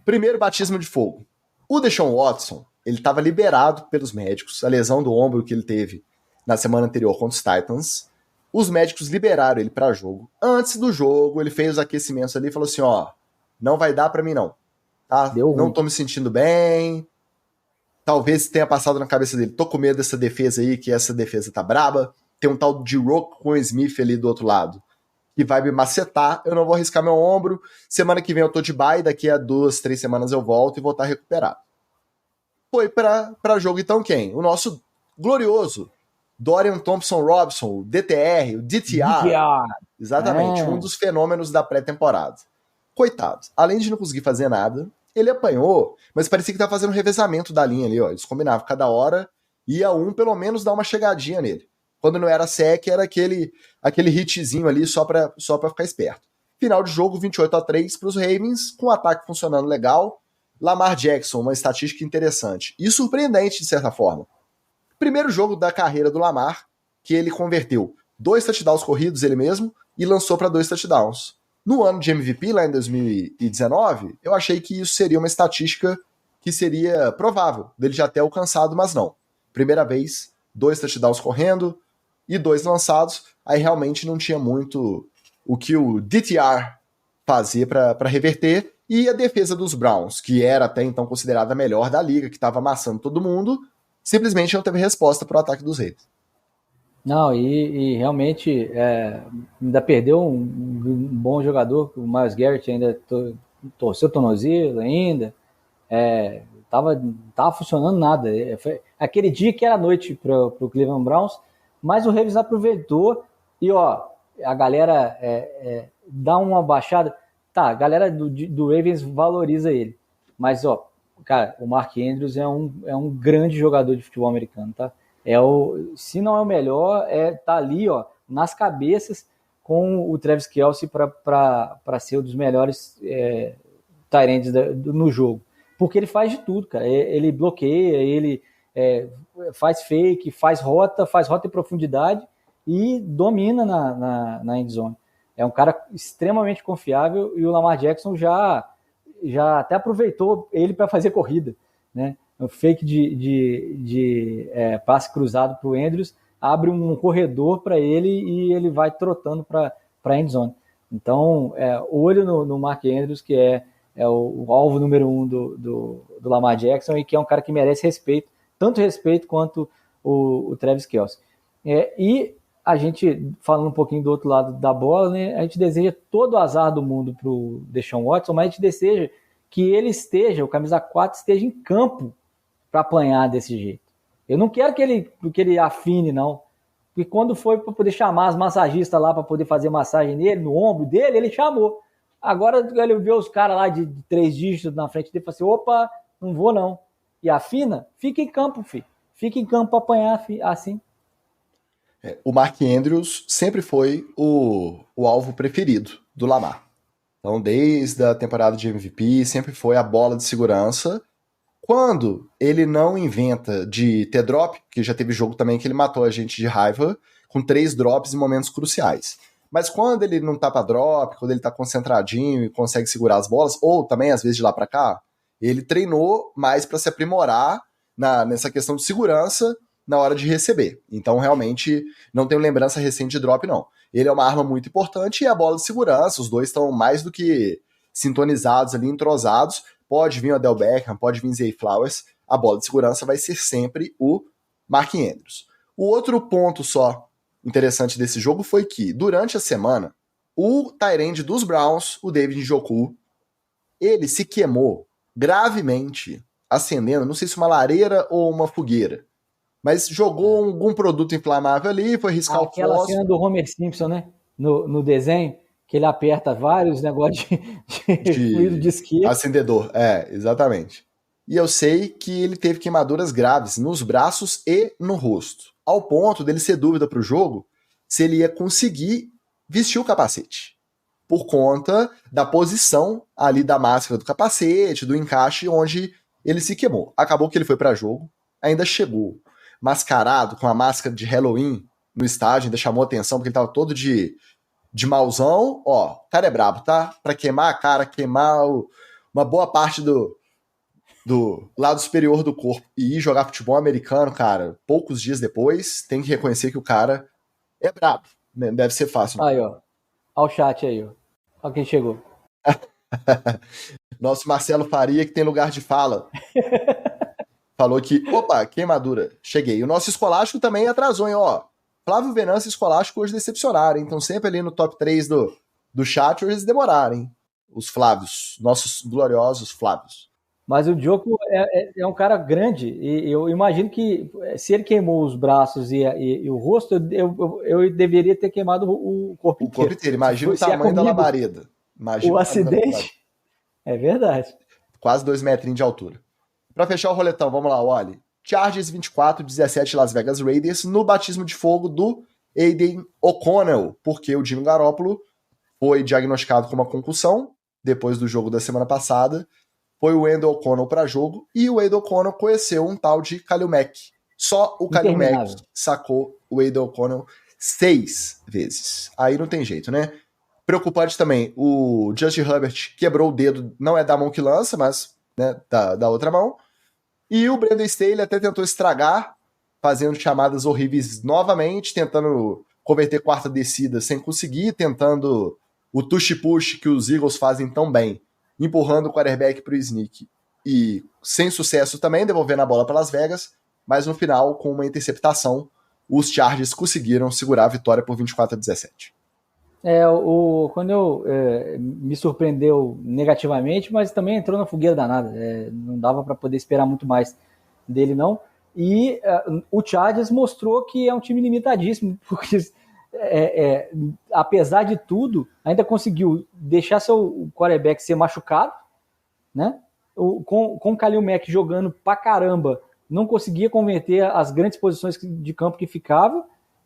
Primeiro batismo de fogo. O Deshaun Watson, ele estava liberado pelos médicos, a lesão do ombro que ele teve na semana anterior contra os Titans. os médicos liberaram ele para jogo. Antes do jogo, ele fez os aquecimentos ali e falou assim, ó, não vai dar para mim não, tá? Deu ruim. Não tô me sentindo bem. Talvez tenha passado na cabeça dele, tô com medo dessa defesa aí, que essa defesa tá braba. Tem um tal de Roquan Smith ali do outro lado, que vai me macetar, eu não vou arriscar meu ombro. Semana que vem eu tô de bye, daqui a 2, 3 semanas eu volto e vou estar recuperado. Foi pra jogo então quem? O nosso glorioso Dorian Thompson-Robinson, o DTR, o DTR. Exatamente, um dos fenômenos da pré-temporada. Coitado, além de não conseguir fazer nada, ele apanhou, mas parecia que tava fazendo um revezamento da linha ali, ó. Eles combinavam, cada hora ia um pelo menos dar uma chegadinha nele. Quando não era sec, era aquele hitzinho ali só pra ficar esperto. Final de jogo, 28-3 para os Ravens, com o ataque funcionando legal. Lamar Jackson, uma estatística interessante e surpreendente, de certa forma. Primeiro jogo da carreira do Lamar, que ele converteu 2 touchdowns corridos ele mesmo e lançou para 2 touchdowns. No ano de MVP, lá em 2019, eu achei que isso seria uma estatística que seria provável dele já ter alcançado, mas não. Primeira vez, 2 touchdowns correndo e 2 lançados, aí realmente não tinha muito o que o DTR fazia para reverter. E a defesa dos Browns, que era até então considerada a melhor da liga, que estava amassando todo mundo, simplesmente não teve resposta para o ataque dos Ravens. Não, e realmente ainda perdeu um bom jogador, o Myles Garrett ainda torceu o tornozelo ainda, tava funcionando nada. Foi aquele dia que era noite para o Cleveland Browns, mas o Ravens aproveitou e ó, a galera dá uma baixada. Tá, a galera do Ravens valoriza ele, mas ó, cara, o Mark Andrews é um grande jogador de futebol americano, tá? Se não é o melhor, tá ali, ó, nas cabeças com o Travis Kelce para ser um dos melhores tight ends no jogo. Porque ele faz de tudo, cara. Ele bloqueia, ele faz fake, faz rota em profundidade e domina na endzone. É um cara extremamente confiável e o Lamar Jackson já até aproveitou ele para fazer corrida, né? O fake de passe cruzado para o Andrews abre um corredor para ele e ele vai trotando para a endzone. Então, olho no Mark Andrews, que é o alvo número 1 do Lamar Jackson e que é um cara que merece respeito, tanto respeito quanto o Travis Kelce. E a gente, falando um pouquinho do outro lado da bola, né, a gente deseja todo o azar do mundo para o Deshaun Watson, mas a gente deseja que ele esteja, o camisa 4, esteja em campo para apanhar desse jeito. Eu não quero que ele afine, não. Porque quando foi para poder chamar as massagistas lá para poder fazer massagem nele, no ombro dele, ele chamou. Agora ele vê os caras lá de 3 dígitos na frente dele e fala assim, opa, não vou não. E afina, fica em campo, filho. Fica em campo para apanhar assim. O Mark Andrews sempre foi o alvo preferido do Lamar. Então, desde a temporada de MVP, sempre foi a bola de segurança. Quando ele não inventa de ter drop, que já teve jogo também que ele matou a gente de raiva, com 3 drops em momentos cruciais. Mas quando ele não tá pra drop, quando ele tá concentradinho e consegue segurar as bolas, ou também às vezes de lá pra cá, ele treinou mais para se aprimorar nessa questão de segurança na hora de receber. Então, realmente, não tenho lembrança recente de drop, não. Ele é uma arma muito importante e a bola de segurança, os dois estão mais do que sintonizados ali, entrosados. Pode vir o Odell Beckham, pode vir Zay Flowers, a bola de segurança vai ser sempre o Mark Andrews. O outro ponto só interessante desse jogo foi que, durante a semana, o tight end dos Browns, o David Njoku, ele se queimou gravemente, acendendo, não sei se uma lareira ou uma fogueira, mas jogou algum produto inflamável ali, foi riscar o fósforo. Aquela cena do Homer Simpson, né? No desenho, que ele aperta vários negócios de fluido de esquerda. Acendedor, exatamente. E eu sei que ele teve queimaduras graves nos braços e no rosto, ao ponto dele ser dúvida para o jogo se ele ia conseguir vestir o capacete, por conta da posição ali da máscara do capacete, do encaixe onde ele se queimou. Acabou que ele foi para jogo, ainda chegou mascarado com a máscara de Halloween no estádio, ainda chamou atenção porque ele tava todo de mauzão. Ó, o cara é brabo, tá? Pra queimar a cara, queimar uma boa parte do lado superior do corpo e ir jogar futebol americano, cara, poucos dias depois, tem que reconhecer que o cara é brabo. Deve ser fácil. Aí, ó. Olha o chat aí, ó. Olha quem chegou. Nosso Marcelo Faria, que tem lugar de fala. Falou que, opa, queimadura, cheguei. O nosso Escolástico também atrasou, hein, ó. Flávio Venâncio e Escolástico hoje decepcionaram, hein? Então sempre ali no top 3 do chat, hoje eles demoraram, hein? Os Flávios, nossos gloriosos Flávios. Mas o Diogo é um cara grande, e eu imagino que se ele queimou os braços e o rosto, eu deveria ter queimado o corpo inteiro. O corpo inteiro, imagina o tamanho da labareda. Imagina o acidente, é verdade. Quase 2 metrinhos de altura. Pra fechar o roletão, vamos lá, Wally. Chargers 24-17 Las Vegas Raiders no batismo de fogo do Aiden O'Connell, porque o Jimmy Garoppolo foi diagnosticado com uma concussão depois do jogo da semana passada. Foi o Aiden O'Connell para jogo e o Aiden O'Connell conheceu um tal de Khalil Mack. Só o Khalil Mack sacou o Aiden O'Connell 6 vezes. Aí não tem jeito, né? Preocupante também, o Justin Herbert quebrou o dedo, não é da mão que lança, mas né, da outra mão. E o Brandon Staley até tentou estragar, fazendo chamadas horríveis novamente, tentando converter quarta descida sem conseguir, tentando o tush-push que os Eagles fazem tão bem, empurrando o quarterback para o sneak. E sem sucesso também, devolvendo a bola para Las Vegas, mas no final, com uma interceptação, os Chargers conseguiram segurar a vitória por 24-17. Quando me surpreendeu negativamente, mas também entrou na fogueira danada. Não dava para poder esperar muito mais dele, não. E o Chargers mostrou que é um time limitadíssimo, porque apesar de tudo, ainda conseguiu deixar seu quarterback ser machucado, né? Com o Khalil Mack jogando pra caramba, não conseguia converter as grandes posições de campo que ficava,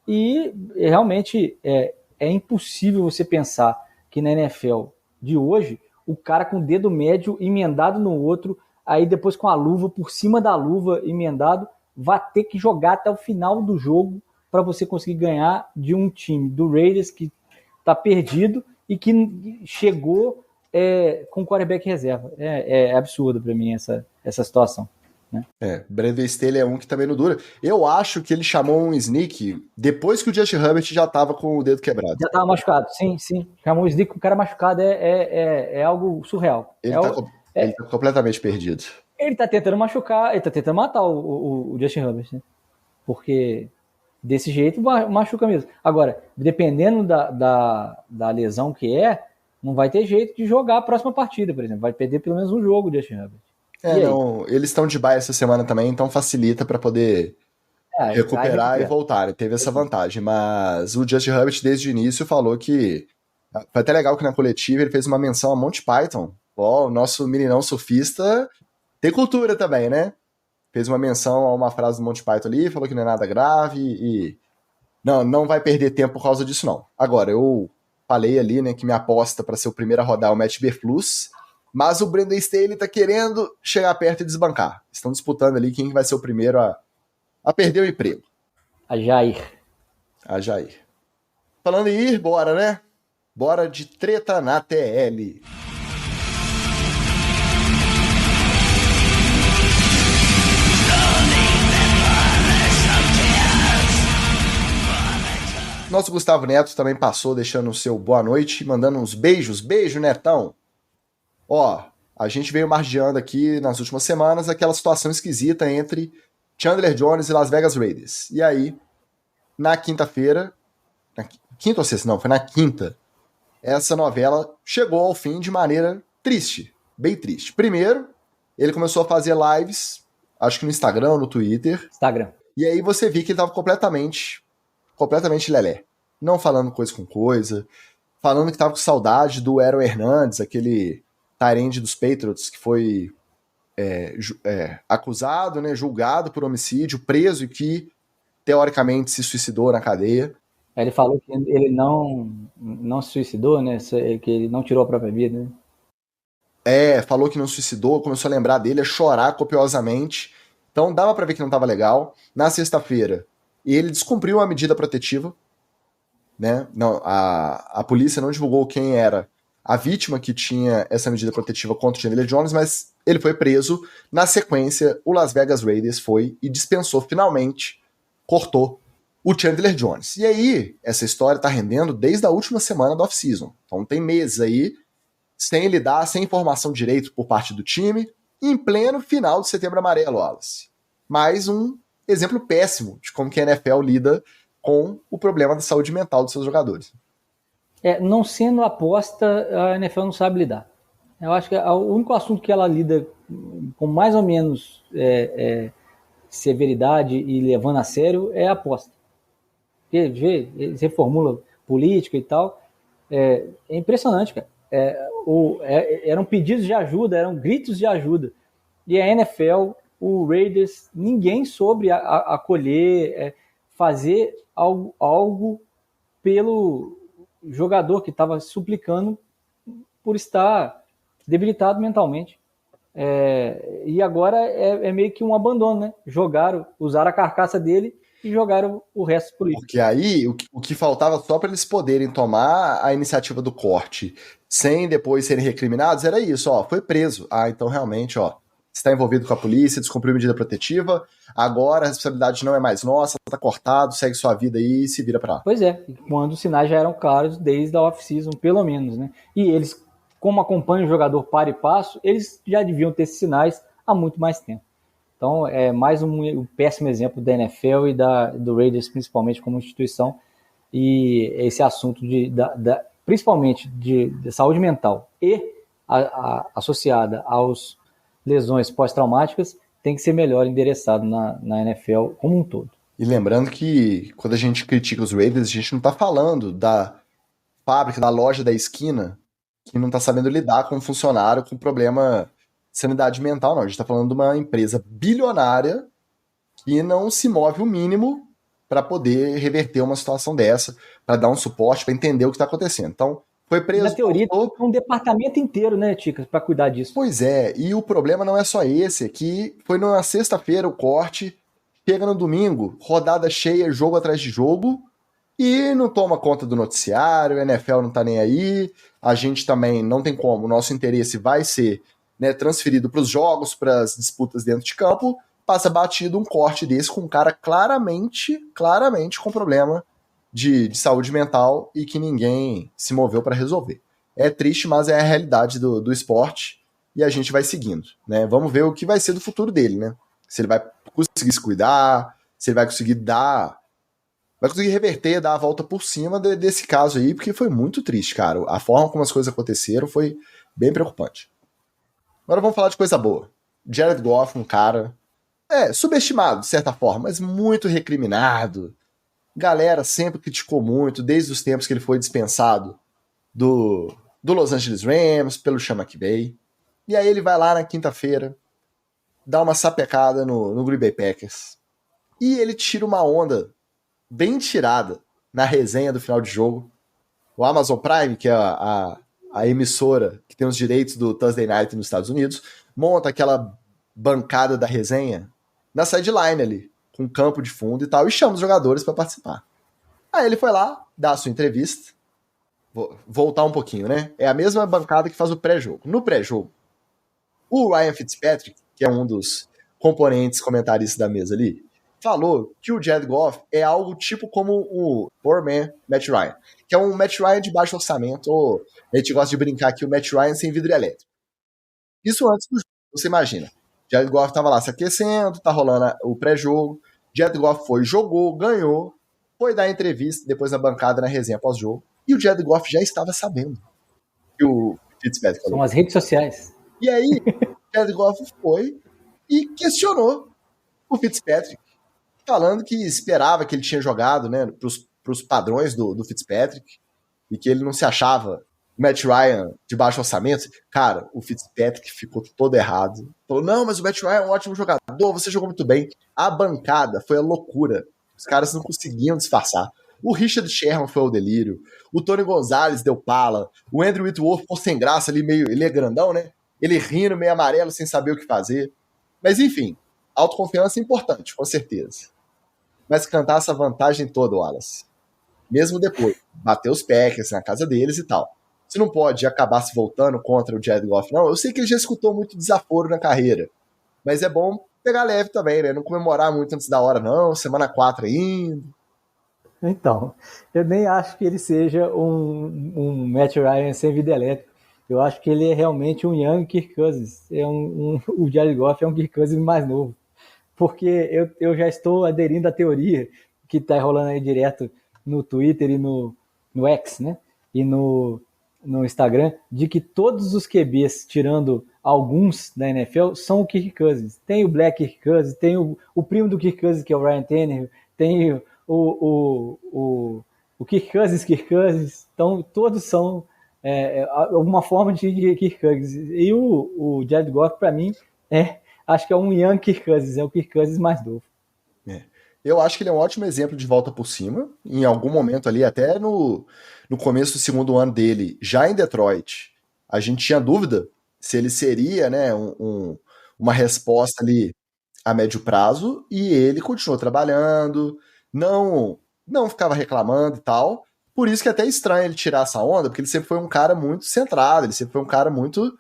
e realmente é impossível você pensar que na NFL de hoje, o cara com o dedo médio emendado no outro, aí depois com a luva por cima da luva emendado, vai ter que jogar até o final do jogo para você conseguir ganhar de um time do Raiders que está perdido e que chegou com quarterback reserva. É absurdo para mim essa situação. Né? Brandon Staley é um que também não dura. Eu acho que ele chamou um sneak depois que o Justin Herbert já tava com o dedo quebrado. Já tava machucado, sim. Chamou um sneak com o cara machucado, é algo surreal. Ele tá completamente perdido. Ele tá tentando machucar, ele tá tentando matar o Justin Herbert, né? Porque desse jeito machuca mesmo. Agora, dependendo da lesão que não vai ter jeito de jogar a próxima partida, por exemplo. Vai perder pelo menos um jogo o Justin Herbert. Não, eles estão de bye essa semana também, então facilita para poder recuperar e voltar. Teve essa vantagem, mas o Justin Herbert desde o início falou que foi até legal que na coletiva ele fez uma menção a Monty Python. O nosso meninão surfista tem cultura também, né? Fez uma menção a uma frase do Monty Python ali, falou que não é nada grave e não vai perder tempo por causa disso não. Agora, eu falei ali, né, que minha aposta para ser o primeiro a rodar é o Matt Eberflus, mas o Brandon Staley tá querendo chegar perto e desbancar. Estão disputando ali quem vai ser o primeiro a perder o emprego. A Jair. Falando em ir, bora, né? Bora de treta na TL. Nosso Gustavo Neto também passou deixando o seu boa noite, mandando uns beijos. Beijo, Netão! Ó, a gente veio margeando aqui nas últimas semanas aquela situação esquisita entre Chandler Jones e Las Vegas Raiders. E aí, na quinta-feira, quinta ou sexta? Não, foi na quinta, essa novela chegou ao fim de maneira triste, bem triste. Primeiro, ele começou a fazer lives, acho que no Instagram, no Twitter. E aí você viu que ele estava completamente lelé. Não falando coisa com coisa, falando que estava com saudade do Aaron Hernandez, aquele tight end dos Patriots que foi acusado, né, julgado por homicídio, preso e que teoricamente se suicidou na cadeia. Ele falou que ele não se suicidou, né, que ele não tirou a própria vida. Né? Falou que não se suicidou, começou a lembrar dele, a chorar copiosamente. Então dava pra ver que não estava legal. Na sexta-feira, ele descumpriu a medida protetiva, né? Não, a polícia não divulgou quem era a vítima que tinha essa medida protetiva contra o Chandler Jones, mas ele foi preso. Na sequência, o Las Vegas Raiders foi e dispensou finalmente, cortou o Chandler Jones. E aí, essa história tá rendendo desde a última semana do off-season. Então tem meses aí sem lidar, sem informação direito por parte do time, em pleno final de Setembro Amarelo, Wallace. Mais um exemplo péssimo de como que a NFL lida com o problema da saúde mental dos seus jogadores. Não sendo aposta, a NFL não sabe lidar. Eu acho que o único assunto que ela lida com mais ou menos severidade e levando a sério é a aposta. Porque, eles reformulam política e tal. É impressionante, cara. Eram pedidos de ajuda, eram gritos de ajuda. E a NFL, o Raiders, ninguém soube acolher, fazer algo pelo jogador que estava suplicando por estar debilitado mentalmente. E agora é meio que um abandono, né? Usaram a carcaça dele e jogaram o resto por isso. Porque aí o que faltava só para eles poderem tomar a iniciativa do corte sem depois serem recriminados era isso, ó, foi preso. Então realmente, ó, está envolvido com a polícia, descumpriu medida protetiva, agora a responsabilidade não é mais nossa, tá cortado, segue sua vida aí e se vira pra lá. Pois é, quando os sinais já eram claros desde a off-season, pelo menos, né? E eles, como acompanham o jogador para e passo, eles já deviam ter esses sinais há muito mais tempo. Então, é mais um péssimo exemplo da NFL e do Raiders, principalmente como instituição, e esse assunto principalmente de saúde mental e associada aos lesões pós-traumáticas tem que ser melhor endereçado na NFL como um todo. E lembrando que quando a gente critica os Raiders, a gente não está falando da fábrica, da loja da esquina que não está sabendo lidar com um funcionário com problema de sanidade mental, não. A gente está falando de uma empresa bilionária que não se move o mínimo para poder reverter uma situação dessa, para dar um suporte, para entender o que está acontecendo. Então, foi preso. Na teoria, tem um departamento inteiro, né, Ticas, para cuidar disso. Pois é, e o problema não é só esse, que foi na sexta-feira o corte, chega no domingo, rodada cheia, jogo atrás de jogo, e não toma conta do noticiário, a NFL não tá nem aí, a gente também não tem como, o nosso interesse vai ser, né, transferido para os jogos, para as disputas dentro de campo, passa batido um corte desse com um cara claramente com problema de saúde mental e que ninguém se moveu para resolver. É triste, mas é a realidade do esporte e a gente vai seguindo, né? Vamos ver o que vai ser do futuro dele, né? Se ele vai conseguir se cuidar, se ele vai conseguir reverter, dar a volta por cima desse caso aí, porque foi muito triste, cara. A forma como as coisas aconteceram foi bem preocupante. Agora vamos falar de coisa boa. Jared Goff, um cara subestimado, de certa forma, mas muito recriminado. Galera sempre criticou muito, desde os tempos que ele foi dispensado do Los Angeles Rams, pelo Sean McVay. E aí ele vai lá na quinta-feira, dá uma sapecada no Green Bay Packers. E ele tira uma onda bem tirada na resenha do final de jogo. O Amazon Prime, que é a emissora que tem os direitos do Thursday Night nos Estados Unidos, monta aquela bancada da resenha na sideline ali, com campo de fundo e tal, e chama os jogadores para participar. Aí ele foi lá, dá a sua entrevista. Vou voltar um pouquinho, né? É a mesma bancada que faz o pré-jogo. No pré-jogo, o Ryan Fitzpatrick, que é um dos componentes comentaristas da mesa ali, falou que o Jared Goff é algo tipo como o Poor Man Matt Ryan, que é um Matt Ryan de baixo orçamento, ou a gente gosta de brincar aqui, o Matt Ryan sem vidro elétrico. Isso antes do jogo, você imagina. Jared Goff estava lá se aquecendo, tá rolando o pré-jogo, Jared Goff foi, jogou, ganhou, foi dar entrevista depois na bancada, na resenha pós-jogo, e o Jared Goff já estava sabendo que o Fitzpatrick falou. São as redes sociais. E aí, o Jared Goff foi e questionou o Fitzpatrick, falando que esperava que ele tinha jogado, né, pros padrões do Fitzpatrick, e que ele não se achava Matt Ryan de baixo orçamento. Cara, o Fitzpatrick ficou todo errado. Falou, não, mas o Matt Ryan é um ótimo jogador, você jogou muito bem. A bancada foi a loucura. Os caras não conseguiam disfarçar. O Richard Sherman foi ao delírio. O Tony Gonzalez deu pala. O Andrew Whitworth ficou sem graça ali, ele é grandão, né? Ele rindo, meio amarelo, sem saber o que fazer. Mas enfim, autoconfiança é importante, com certeza. Mas cantar essa vantagem toda, Wallace. Mesmo depois, bater os Packers na casa deles e tal. Você não pode acabar se voltando contra o Jared Goff, não. Eu sei que ele já escutou muito desaforo na carreira, mas é bom pegar leve também, né? Não comemorar muito antes da hora, não. Semana 4 ainda. Então, eu nem acho que ele seja um Matt Ryan sem vida elétrica. Eu acho que ele é realmente um young Kirk Cousins. O Jared Goff é um Kirk Cousins mais novo. Porque eu já estou aderindo à teoria que está rolando aí direto no Twitter e no X, né? E no Instagram, de que todos os QBs, tirando alguns da NFL, são o Kirk Cousins. Tem o Black Kirk Cousins, tem o primo do Kirk Cousins, que é o Ryan Tannehill, tem o Kirk Cousins. Então, todos são uma forma de Kirk Cousins. E o Jared Goff, para mim, acho que é um young Kirk Cousins, é o Kirk Cousins mais novo. Eu acho que ele é um ótimo exemplo de volta por cima. Em algum momento ali, até no começo do segundo ano dele, já em Detroit, a gente tinha dúvida se ele seria, né, uma resposta ali a médio prazo, e ele continuou trabalhando, não ficava reclamando e tal. Por isso que é até estranho ele tirar essa onda, porque ele sempre foi um cara muito centrado, ele sempre foi um cara muito,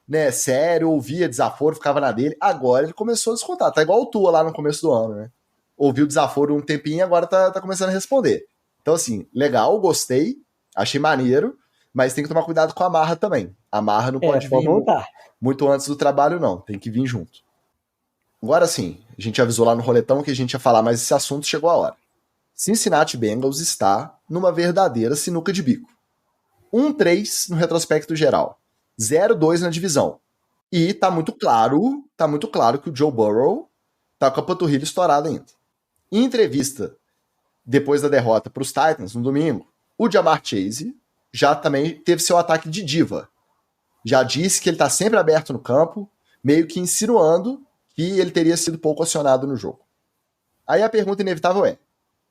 né, sério, ouvia desaforo, ficava na dele. Agora ele começou a descontar, tá igual o Tua lá no começo do ano, né? Ouviu o desaforo um tempinho e agora tá começando a responder. Então, assim, legal, gostei, achei maneiro, mas tem que tomar cuidado com a marra também. A marra não pode vir voltar muito antes do trabalho, não. Tem que vir junto. Agora sim, a gente avisou lá no roletão que a gente ia falar, mas esse assunto chegou a hora. Cincinnati Bengals está numa verdadeira sinuca de bico. 1-3 no retrospecto geral. 0-2 na divisão. E tá muito claro que o Joe Burrow tá com a panturrilha estourada ainda. Em entrevista, depois da derrota para os Titans no domingo, o Ja'Marr Chase já também teve seu ataque de diva. Já disse que ele está sempre aberto no campo, meio que insinuando que ele teria sido pouco acionado no jogo. Aí a pergunta inevitável é: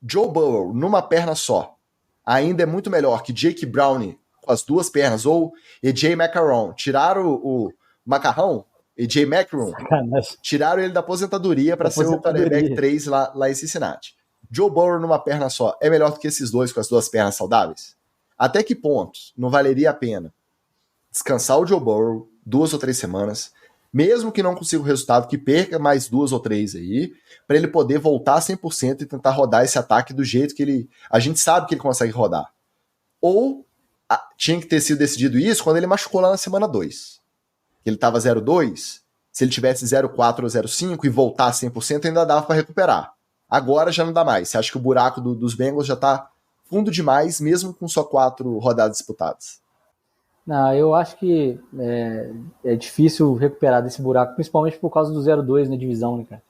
Joe Burrow, numa perna só, ainda é muito melhor que Jake Browning com as duas pernas, ou AJ McCarron? Tiraram o Macarrão, AJ McCarron, tiraram ele da aposentadoria para ser o quarterback 3 lá em Cincinnati. Joe Burrow numa perna só é melhor do que esses dois com as duas pernas saudáveis? Até que ponto não valeria a pena descansar o Joe Burrow 2 ou 3 semanas, mesmo que não consiga o resultado, que perca mais 2 ou 3 aí, para ele poder voltar 100% e tentar rodar esse ataque do jeito que a gente sabe que ele consegue rodar? Ou tinha que ter sido decidido isso quando ele machucou lá na semana 2. Ele estava 0-2, se ele tivesse 0-4 ou 0-5 e voltar 100%, ainda dava para recuperar. Agora já não dá mais. Você acha que o buraco dos Bengals já está fundo demais, mesmo com só 4 rodadas disputadas? Não, eu acho que é difícil recuperar desse buraco, principalmente por causa do 0-2 na divisão, né, cara?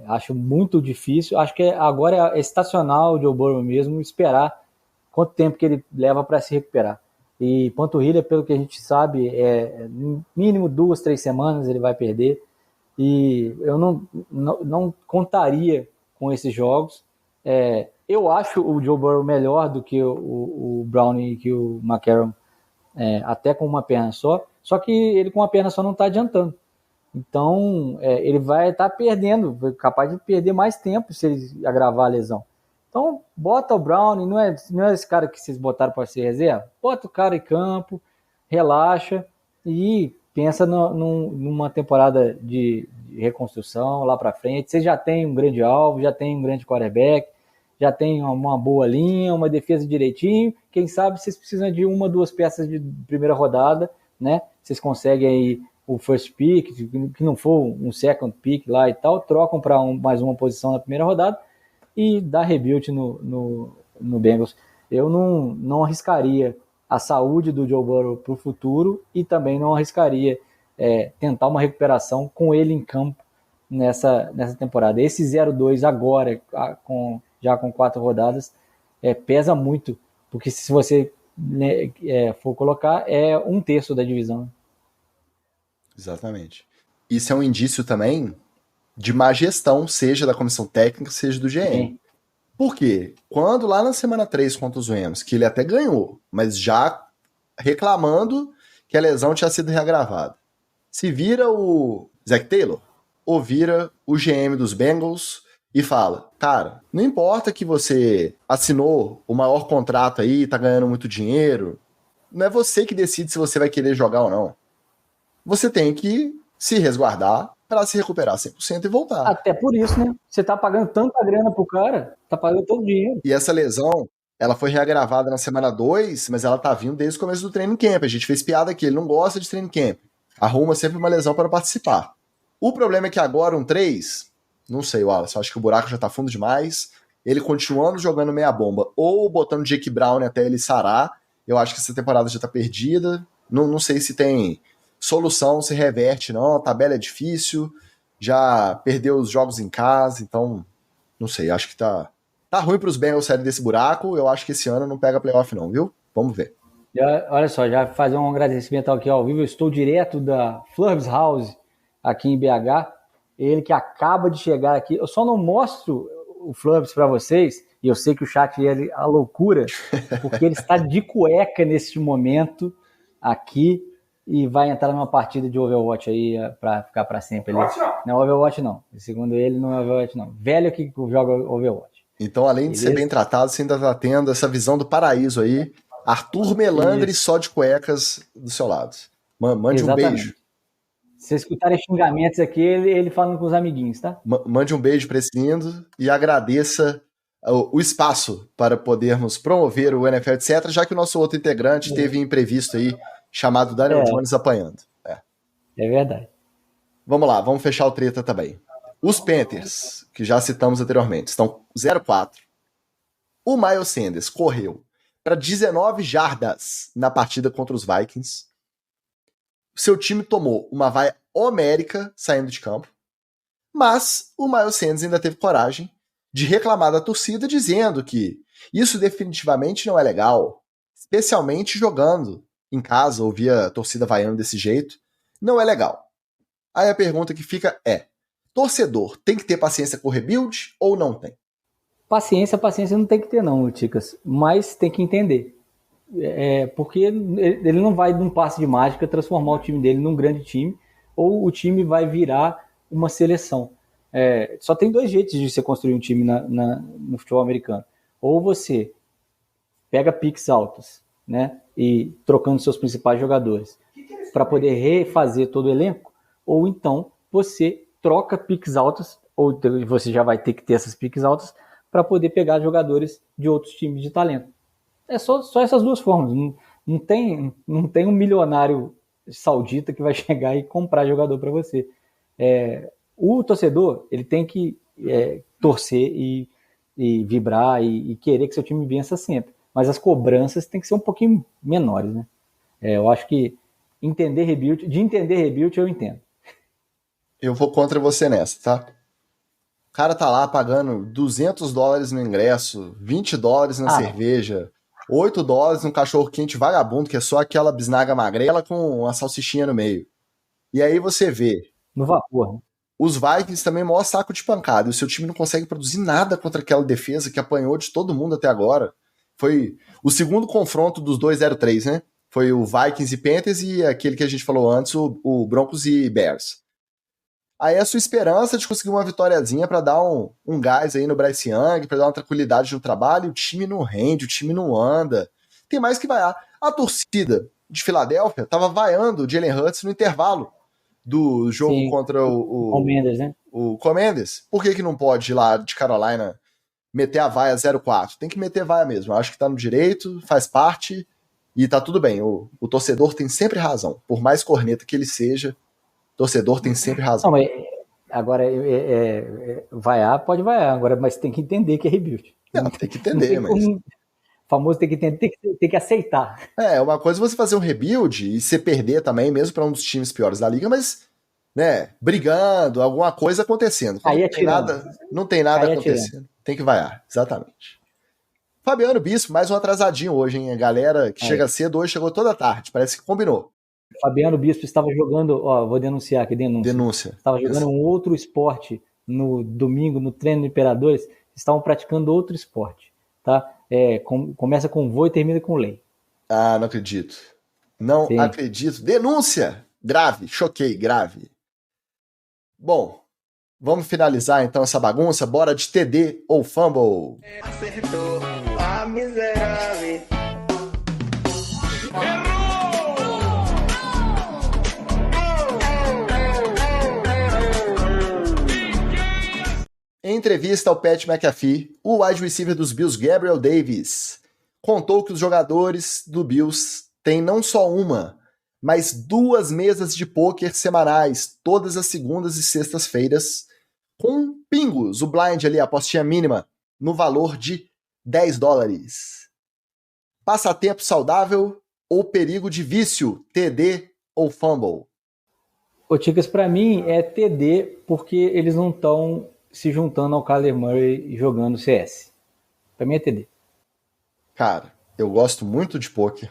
Acho muito difícil. Acho que agora é estacionar o Joe Burrow mesmo, esperar quanto tempo que ele leva para se recuperar. E panturrilha, pelo que a gente sabe, no mínimo 2, 3 semanas ele vai perder. E eu não contaria com esses jogos. Eu acho o Joe Burrow melhor do que o Browning e que o McCarron, até com uma perna só que ele com uma perna só não está adiantando. Então, ele vai estar perdendo, capaz de perder mais tempo se ele agravar a lesão. Então, bota o Browning, não é esse cara que vocês botaram para ser reserva? Bota o cara em campo, relaxa e pensa numa temporada de reconstrução lá para frente. Você já tem um grande alvo, já tem um grande quarterback, já tem uma boa linha, uma defesa direitinho. Quem sabe vocês precisam de 1 ou 2 peças de primeira rodada, né? Vocês conseguem aí o first pick, que não for um second pick lá e tal, trocam para mais uma posição na primeira rodada e dá rebuild no Bengals. Eu não arriscaria a saúde do Joe Burrow para o futuro e também não arriscaria tentar uma recuperação com ele em campo nessa temporada. Esse 0-2 agora, já com 4 rodadas, pesa muito, porque se você for colocar, é 1/3 da divisão. Exatamente. Isso é um indício também de má gestão, seja da comissão técnica, seja do GM. Sim. Por quê? Quando lá na semana 3 contra os Rams, que ele até ganhou, mas já reclamando que a lesão tinha sido reagravada, se vira o Zac Taylor ou vira o GM dos Bengals e fala: cara, não importa que você assinou o maior contrato aí, tá ganhando muito dinheiro, não é você que decide se você vai querer jogar ou não. Você tem que se resguardar pra se recuperar 100% e voltar. Até por isso, né? Você tá pagando tanta grana pro cara, tá pagando todo o dinheiro. E essa lesão, ela foi reagravada na semana 2, mas ela tá vindo desde o começo do training camp. A gente fez piada aqui, ele não gosta de training camp. Arruma sempre uma lesão para participar. O problema é que agora, um 3, não sei, Wallace, eu acho que o buraco já tá fundo demais. Ele continuando jogando meia bomba ou botando Jake Brown até ele sarar, eu acho que essa temporada já tá perdida. Não sei se tem solução, se reverte, não. A tabela é difícil, já perdeu os jogos em casa, então, não sei, acho que tá ruim pros Bengals saírem desse buraco. Eu acho que esse ano não pega playoff não, viu? Vamos ver. Olha só, já fazer um agradecimento aqui ao vivo. Eu estou direto da Flurbs House, aqui em BH. Ele que acaba de chegar aqui. Eu só não mostro o Flurbs para vocês, e eu sei que o chat é a loucura, porque ele está de cueca neste momento aqui e vai entrar numa partida de Overwatch aí para ficar para sempre. Não, Overwatch não. Segundo ele, não é Overwatch não. Velho que joga Overwatch. Então, além de ser bem tratado, você ainda está tendo essa visão do paraíso aí. Arthur Melandri só de cuecas do seu lado. Mande Exatamente. Um beijo. Se vocês escutarem xingamentos aqui, ele falando com os amiguinhos, tá? Mande um beijo para esse lindo e agradeça o espaço para podermos promover o NFL, etc., já que o nosso outro integrante teve imprevisto aí, chamado Daniel Jones apanhando. É verdade. Vamos lá, vamos fechar o treta também. Os Panthers, que já citamos anteriormente, estão 0-4. O Miles Sanders correu para 19 jardas na partida contra os Vikings. Seu time tomou uma vaia homérica saindo de campo, mas o Miles Sanders ainda teve coragem de reclamar da torcida, dizendo que isso definitivamente não é legal, especialmente jogando em casa, ouvir a torcida vaiando desse jeito, não é legal. Aí a pergunta que fica é, torcedor tem que ter paciência com o rebuild ou não tem? Paciência não tem que ter não, Ticas, mas tem que entender. Porque ele não vai de um passe de mágica transformar o time dele num grande time, ou o time vai virar uma seleção. Só tem 2 jeitos de você construir um time no futebol americano. Ou você pega picks altos, né, e trocando seus principais jogadores para poder refazer todo o elenco, ou então você troca picks altos, ou você já vai ter que ter essas picks altas para poder pegar jogadores de outros times de talento. É só essas 2 formas. Não tem um milionário saudita que vai chegar e comprar jogador para você. O torcedor ele tem que torcer e vibrar e querer que seu time vença sempre. Mas as cobranças têm que ser um pouquinho menores, né? Eu acho que entender rebuild eu entendo. Eu vou contra você nessa, tá? O cara tá lá pagando $200 no ingresso, $20 na cerveja, $8 num cachorro quente vagabundo, que é só aquela bisnaga magrela com uma salsichinha no meio. E aí você vê... No vapor, né? Os Vikings também maior saco de pancada, e o seu time não consegue produzir nada contra aquela defesa que apanhou de todo mundo até agora. Foi o segundo confronto dos 2-0-3, né? Foi o Vikings e Panthers e aquele que a gente falou antes, o Broncos e Bears. Aí a sua esperança de conseguir uma vitóriazinha para dar um gás aí no Bryce Young, para dar uma tranquilidade no trabalho, o time não rende, o time não anda. Tem mais que vaiar. A torcida de Filadélfia tava vaiando o Jalen Hurts no intervalo do jogo contra o Commanders, né? O Commanders. Por que não pode ir lá de Carolina meter a vaia 0-4? Tem que meter vaia mesmo. Eu acho que tá no direito, faz parte e tá tudo bem. O torcedor tem sempre razão. Por mais corneta que ele seja, o torcedor tem sempre razão. Não, mas agora, vaiar, pode vaiar, agora, mas tem que entender que é rebuild. Não, tem que entender, mas... O famoso tem que entender, tem que aceitar. Uma coisa é você fazer um rebuild e você perder também, mesmo para um dos times piores da liga, mas, né, brigando, alguma coisa acontecendo. Não tem nada acontecendo. Tem que vaiar, exatamente. Fabiano Bispo, mais um atrasadinho hoje, hein? A galera que chega cedo hoje chegou toda tarde, parece que combinou. Fabiano Bispo estava jogando, vou denunciar aqui, denúncia. Estava jogando um outro esporte no domingo, no treino do Imperadores, estavam praticando outro esporte, tá? Começa com voo e termina com lei. Ah, não acredito. Não acredito. Denúncia! Grave, choquei, grave. Bom, vamos finalizar então essa bagunça. Bora de TD ou fumble. Acertou a miserável. entrevista ao Pat McAfee, o wide receiver dos Bills, Gabriel Davis, contou que os jogadores do Bills têm não só uma, mas 2 mesas de pôquer semanais, todas as segundas e sextas-feiras, com pingos, o blind ali, a apostinha mínima, no valor de $10. Passatempo saudável ou perigo de vício, TD ou fumble? Ô, Ticas, pra mim é TD, porque eles não estão se juntando ao Kyler Murray jogando CS. Pra mim é TD. Cara, eu gosto muito de pôquer.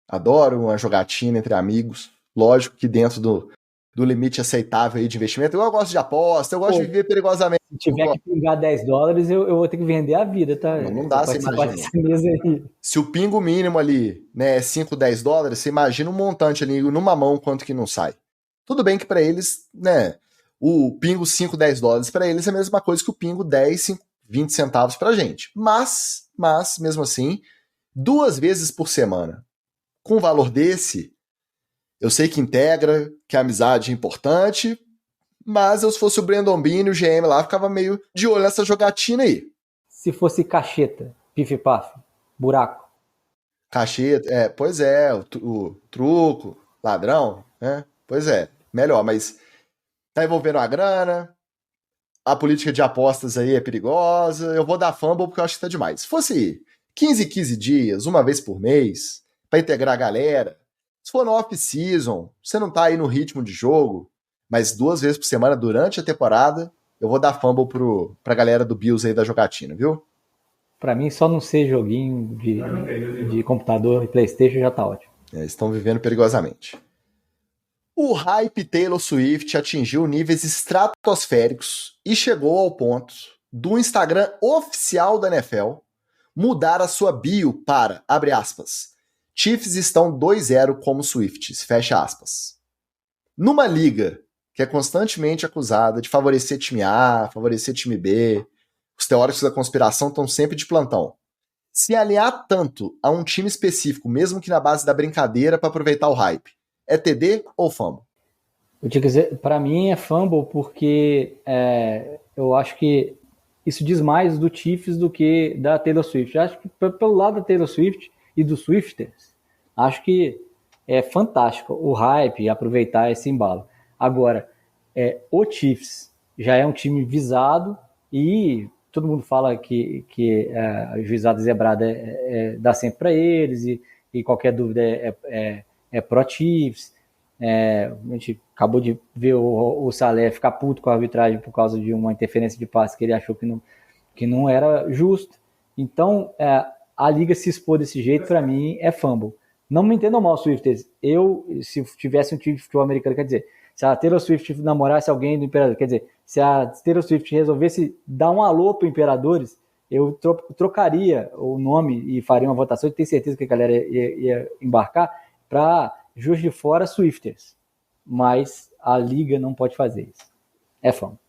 Adoro uma jogatina entre amigos. Lógico que dentro do limite aceitável aí de investimento. Eu gosto de aposta, eu gosto de viver perigosamente. Se tiver que pingar $10, eu vou ter que vender a vida, tá? Não dá, você imagina. Se o pingo mínimo ali, né, é $5, $10, você imagina um montante ali numa mão, quanto que não sai. Tudo bem que para eles, né, o pingo $5, $10 para eles é a mesma coisa que o pingo 10, 20 centavos pra gente. Mas, mesmo assim, 2 vezes por semana, com um valor desse, eu sei que integra, que a amizade é importante, mas eu, se fosse o Brandon Beane, o GM lá, ficava meio de olho nessa jogatina aí. Se fosse cacheta, pif-paf, buraco. Cacheta, pois é, o truco, ladrão, né? Pois é, melhor, mas tá envolvendo a grana, a política de apostas aí é perigosa, eu vou dar fumble porque eu acho que tá demais. Se fosse 15 dias, uma vez por mês, pra integrar a galera, se for no off-season, você não tá aí no ritmo de jogo, mas 2 vezes por semana durante a temporada, eu vou dar fumble pra galera do Bills aí da jogatina, viu? Pra mim, só não ser joguinho de computador e PlayStation já tá ótimo. Estão vivendo perigosamente. O hype Taylor Swift atingiu níveis estratosféricos e chegou ao ponto do Instagram oficial da NFL mudar a sua bio para, abre aspas, Chiefs estão 2-0 como Swifts, fecha aspas. Numa liga que é constantemente acusada de favorecer time A, favorecer time B, os teóricos da conspiração estão sempre de plantão. Se alinhar tanto a um time específico, mesmo que na base da brincadeira, para aproveitar o hype, é TD ou fumble? Eu tinha que dizer, para mim é fumble porque eu acho que isso diz mais do Chiefs do que da Taylor Swift. Eu acho que pelo lado da Taylor Swift e dos Swifters, acho que é fantástico o hype e aproveitar esse embalo. Agora, o Chiefs já é um time visado e todo mundo fala que a juizada zebrada dá sempre para eles e qualquer dúvida é pro-Chiefs. A gente acabou de ver o Saleh ficar puto com a arbitragem por causa de uma interferência de passe que ele achou que não era justo. Então, a liga se expor desse jeito, para mim, é fumble. Não me entendam mal, Swifters. Se tivesse um time de futebol americano, quer dizer, se a Taylor Swift namorasse alguém do Imperador, quer dizer, se a Taylor Swift resolvesse dar um alô para Imperadores, eu trocaria o nome e faria uma votação, e tenho certeza que a galera ia embarcar para Juiz de Fora Swifters. Mas a liga não pode fazer isso. É fumble.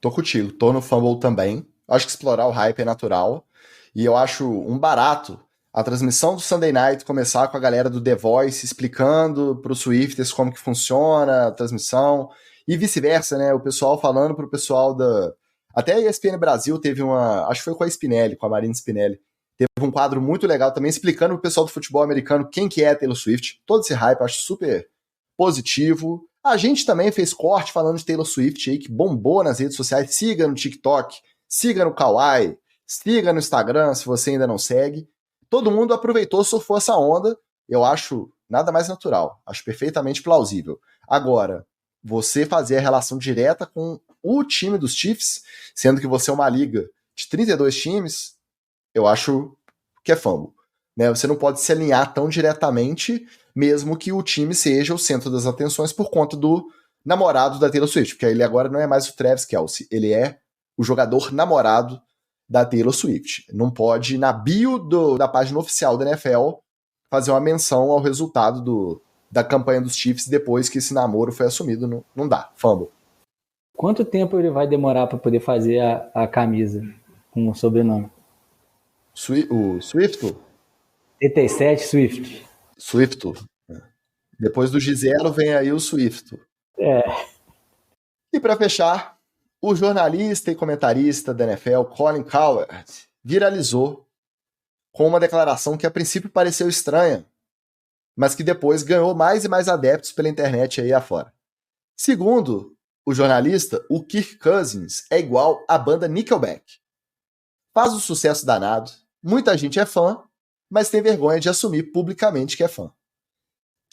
Tô contigo, tô no fumble também. Acho que explorar o hype é natural. E eu acho um barato a transmissão do Sunday Night começar com a galera do The Voice explicando para os Swifters como que funciona a transmissão. E vice-versa, né? O pessoal falando pro pessoal da... Até a ESPN Brasil teve uma... Acho que foi com a Spinelli, com a Marina Spinelli. Teve um quadro muito legal também explicando pro pessoal do futebol americano quem que é a Taylor Swift. Todo esse hype, eu acho super positivo. A gente também fez corte falando de Taylor Swift aí, que bombou nas redes sociais. Siga no TikTok, siga no Kawaii, siga no Instagram, se você ainda não segue. Todo mundo aproveitou, surfou essa onda. Eu acho nada mais natural. Acho perfeitamente plausível. Agora, você fazer a relação direta com o time dos Chiefs, sendo que você é uma liga de 32 times, eu acho que é fumble. Né? Você não pode se alinhar tão diretamente, mesmo que o time seja o centro das atenções por conta do namorado da Taylor Swift, porque ele agora não é mais o Travis Kelce, ele é o jogador namorado da Taylor Swift. Não pode, na bio da página oficial da NFL, fazer uma menção ao resultado da campanha dos Chiefs depois que esse namoro foi assumido. Não dá, fumble. Quanto tempo ele vai demorar para poder fazer a camisa com o sobrenome? O Swift? 87 Swift. Swift. Depois do Giselo vem aí o Swift. É. E para fechar, O jornalista e comentarista da NFL, Colin Cowherd, viralizou com uma declaração que a princípio pareceu estranha, mas que depois ganhou mais e mais adeptos pela internet aí afora. Segundo o jornalista, o Kirk Cousins é igual à banda Nickelback. Faz um sucesso danado, muita gente é fã, mas tem vergonha de assumir publicamente que é fã.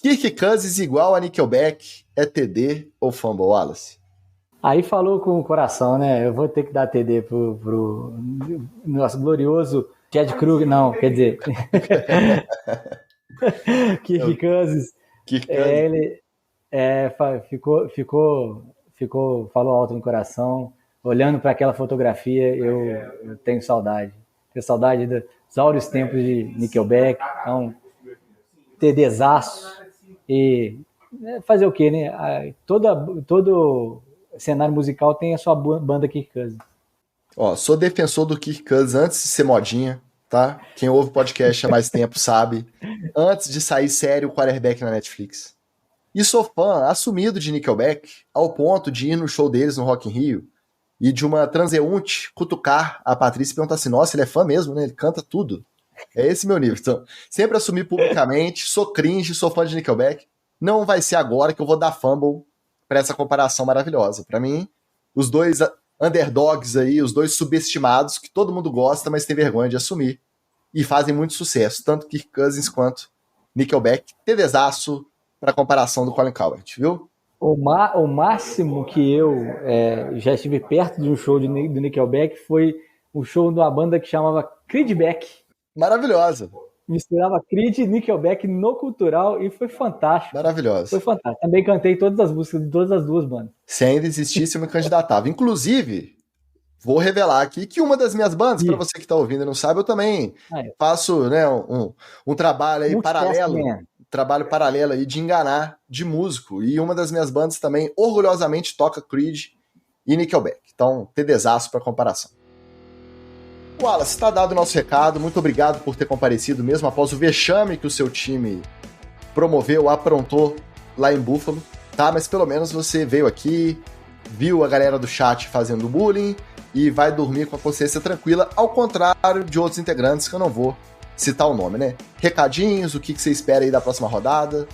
Kirk Cousins igual a Nickelback é TD ou Fumble, Wallace? Aí falou com o coração, né? Eu vou ter que dar TD pro nosso glorioso Chad Krug, não, quer dizer... Kirk Cousins. Ele falou alto no coração. Olhando para aquela fotografia, eu tenho saudade. Tenho saudade dos áureos tempos de Nickelback. Então, TDzaço. E fazer o quê, né? Todo cenário musical tem a sua banda Kirk Cousins. Ó, sou defensor do Kirk Cousins antes de ser modinha, tá? Quem ouve o podcast há mais tempo sabe. Antes de sair sério o quarterback na Netflix. E sou fã assumido de Nickelback, ao ponto de ir no show deles no Rock in Rio e de uma transeunte cutucar a Patrícia e perguntar assim, nossa, ele é fã mesmo, né? Ele canta tudo. É esse meu nível. Então, sempre assumi publicamente, sou cringe, sou fã de Nickelback. Não vai ser agora que eu vou dar fumble pra essa comparação maravilhosa. Pra mim, os dois underdogs aí, os dois subestimados, que todo mundo gosta, mas tem vergonha de assumir. E fazem muito sucesso, tanto Kirk Cousins quanto Nickelback. TDzaço pra comparação do Colin Cowherd, viu? O máximo que eu já estive perto de um show do Nickelback foi o show de uma banda que chamava Creedback. Maravilhosa. Misturava Creed e Nickelback no cultural e foi fantástico. Maravilhosa. Foi fantástico. Também cantei todas as músicas de todas as duas bandas. Se ainda existisse, eu me candidatava. Inclusive, vou revelar aqui que uma das minhas bandas, para você que está ouvindo e não sabe, eu também faço, né, um trabalho aí paralelo. Trabalho paralelo aí de enganar de músico. E uma das minhas bandas também, orgulhosamente, toca Creed e Nickelback. Então, TDzaço para comparação. Wallace, está dado o nosso recado. Muito obrigado por ter comparecido mesmo após o vexame que o seu time promoveu, aprontou lá em Buffalo, tá? Mas pelo menos você veio aqui, viu a galera do chat fazendo bullying e vai dormir com a consciência tranquila, ao contrário de outros integrantes que eu não vou citar o nome, né? Recadinhos, o que você espera aí da próxima rodada?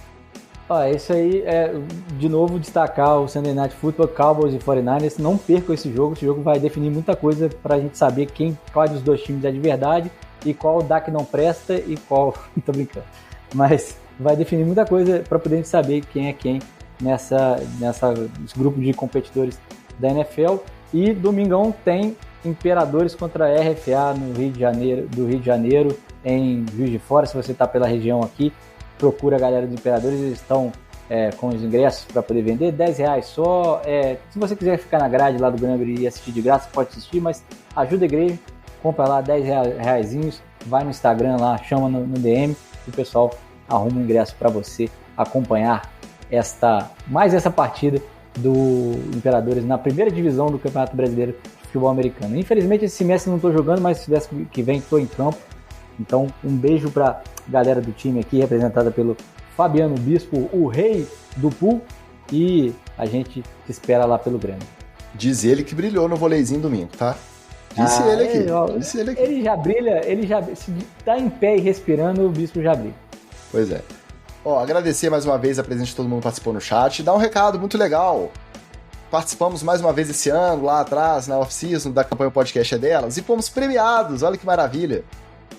Isso aí é, de novo, destacar o Sunday Night Football, Cowboys e 49ers. Não percam esse jogo vai definir muita coisa pra gente saber qual dos dois times é de verdade e qual dá que não presta e qual... Tô brincando. Mas vai definir muita coisa pra poder saber quem é quem nesse grupo de competidores da NFL. E domingão tem Imperadores contra a RFA no Rio de Janeiro, em Juiz de Fora. Se você tá pela região aqui, procura a galera dos Imperadores, eles estão com os ingressos para poder vender, R$10 só. Se você quiser ficar na grade lá do Granbury e assistir de graça, pode assistir, mas ajuda a igreja, compra lá R$10, vai no Instagram lá, chama no DM, e o pessoal arruma um ingresso para você acompanhar mais essa partida do Imperadores na primeira divisão do Campeonato Brasileiro de Futebol Americano. Infelizmente esse semestre não estou jogando, mas se desse que vem estou em campo. Então, um beijo para a galera do time aqui, representada pelo Fabiano Bispo, o rei do pool, e a gente se espera lá pelo Grêmio. Diz ele que brilhou no voleizinho domingo, tá? Disse ele aqui. Ele já brilha, se tá em pé e respirando, o Bispo já brilha. Pois é. Agradecer mais uma vez a presença de todo mundo que participou no chat, dar um recado muito legal. Participamos mais uma vez esse ano, lá atrás, na off-season da campanha Podcast é Delas, e fomos premiados, olha que maravilha.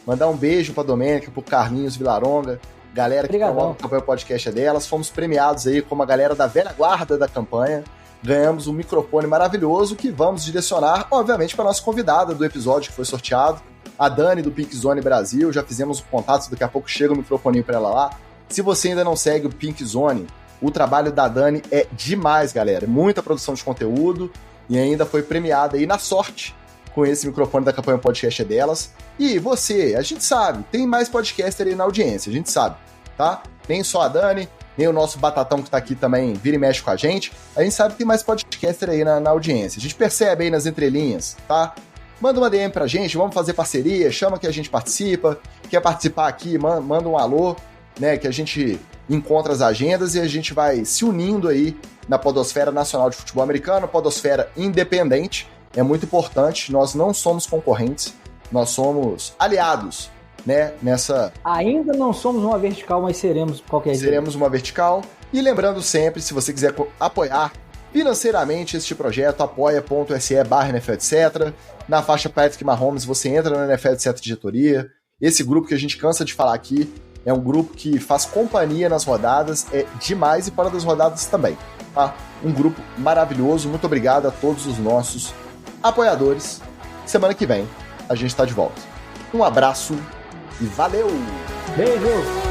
Mandar um beijo pra Domênica, pro Carlinhos Vilaronga, galera que promove a campanha Podcast é Delas. Fomos premiados aí como a galera da velha guarda da campanha. Ganhamos um microfone maravilhoso que vamos direcionar, obviamente, para nossa convidada do episódio que foi sorteado, a Dani do Pink Zone Brasil. Já fizemos o contato, daqui a pouco chega o microfoninho para ela lá. Se você ainda não segue o Pink Zone, o trabalho da Dani é demais, galera. Muita produção de conteúdo e ainda foi premiada aí na sorte com esse microfone da campanha Podcast é Delas. E você, a gente sabe, tem mais podcaster aí na audiência, a gente sabe, tá? Nem só a Dani, nem o nosso Batatão que tá aqui também vira e mexe com a gente sabe que tem mais podcaster aí na audiência. A gente percebe aí nas entrelinhas, tá? Manda uma DM pra gente, vamos fazer parceria, chama que a gente participa, quer participar aqui, manda um alô, né, que a gente encontra as agendas e a gente vai se unindo aí na podosfera nacional de futebol americano, podosfera independente. É muito importante, nós não somos concorrentes, nós somos aliados, né, nessa... Ainda não somos uma vertical, mas seremos qualquer dia. Seremos uma vertical. E lembrando sempre, se você quiser apoiar financeiramente este projeto, apoia.se/NFL, etc. Na faixa Patrick Mahomes, você entra no NFL, etc. diretoria. Esse grupo que a gente cansa de falar aqui é um grupo que faz companhia nas rodadas, é demais e fora das rodadas também, tá? Um grupo maravilhoso. Muito obrigado a todos os nossos apoiadores. Semana que vem a gente está de volta. Um abraço e valeu! Beijo!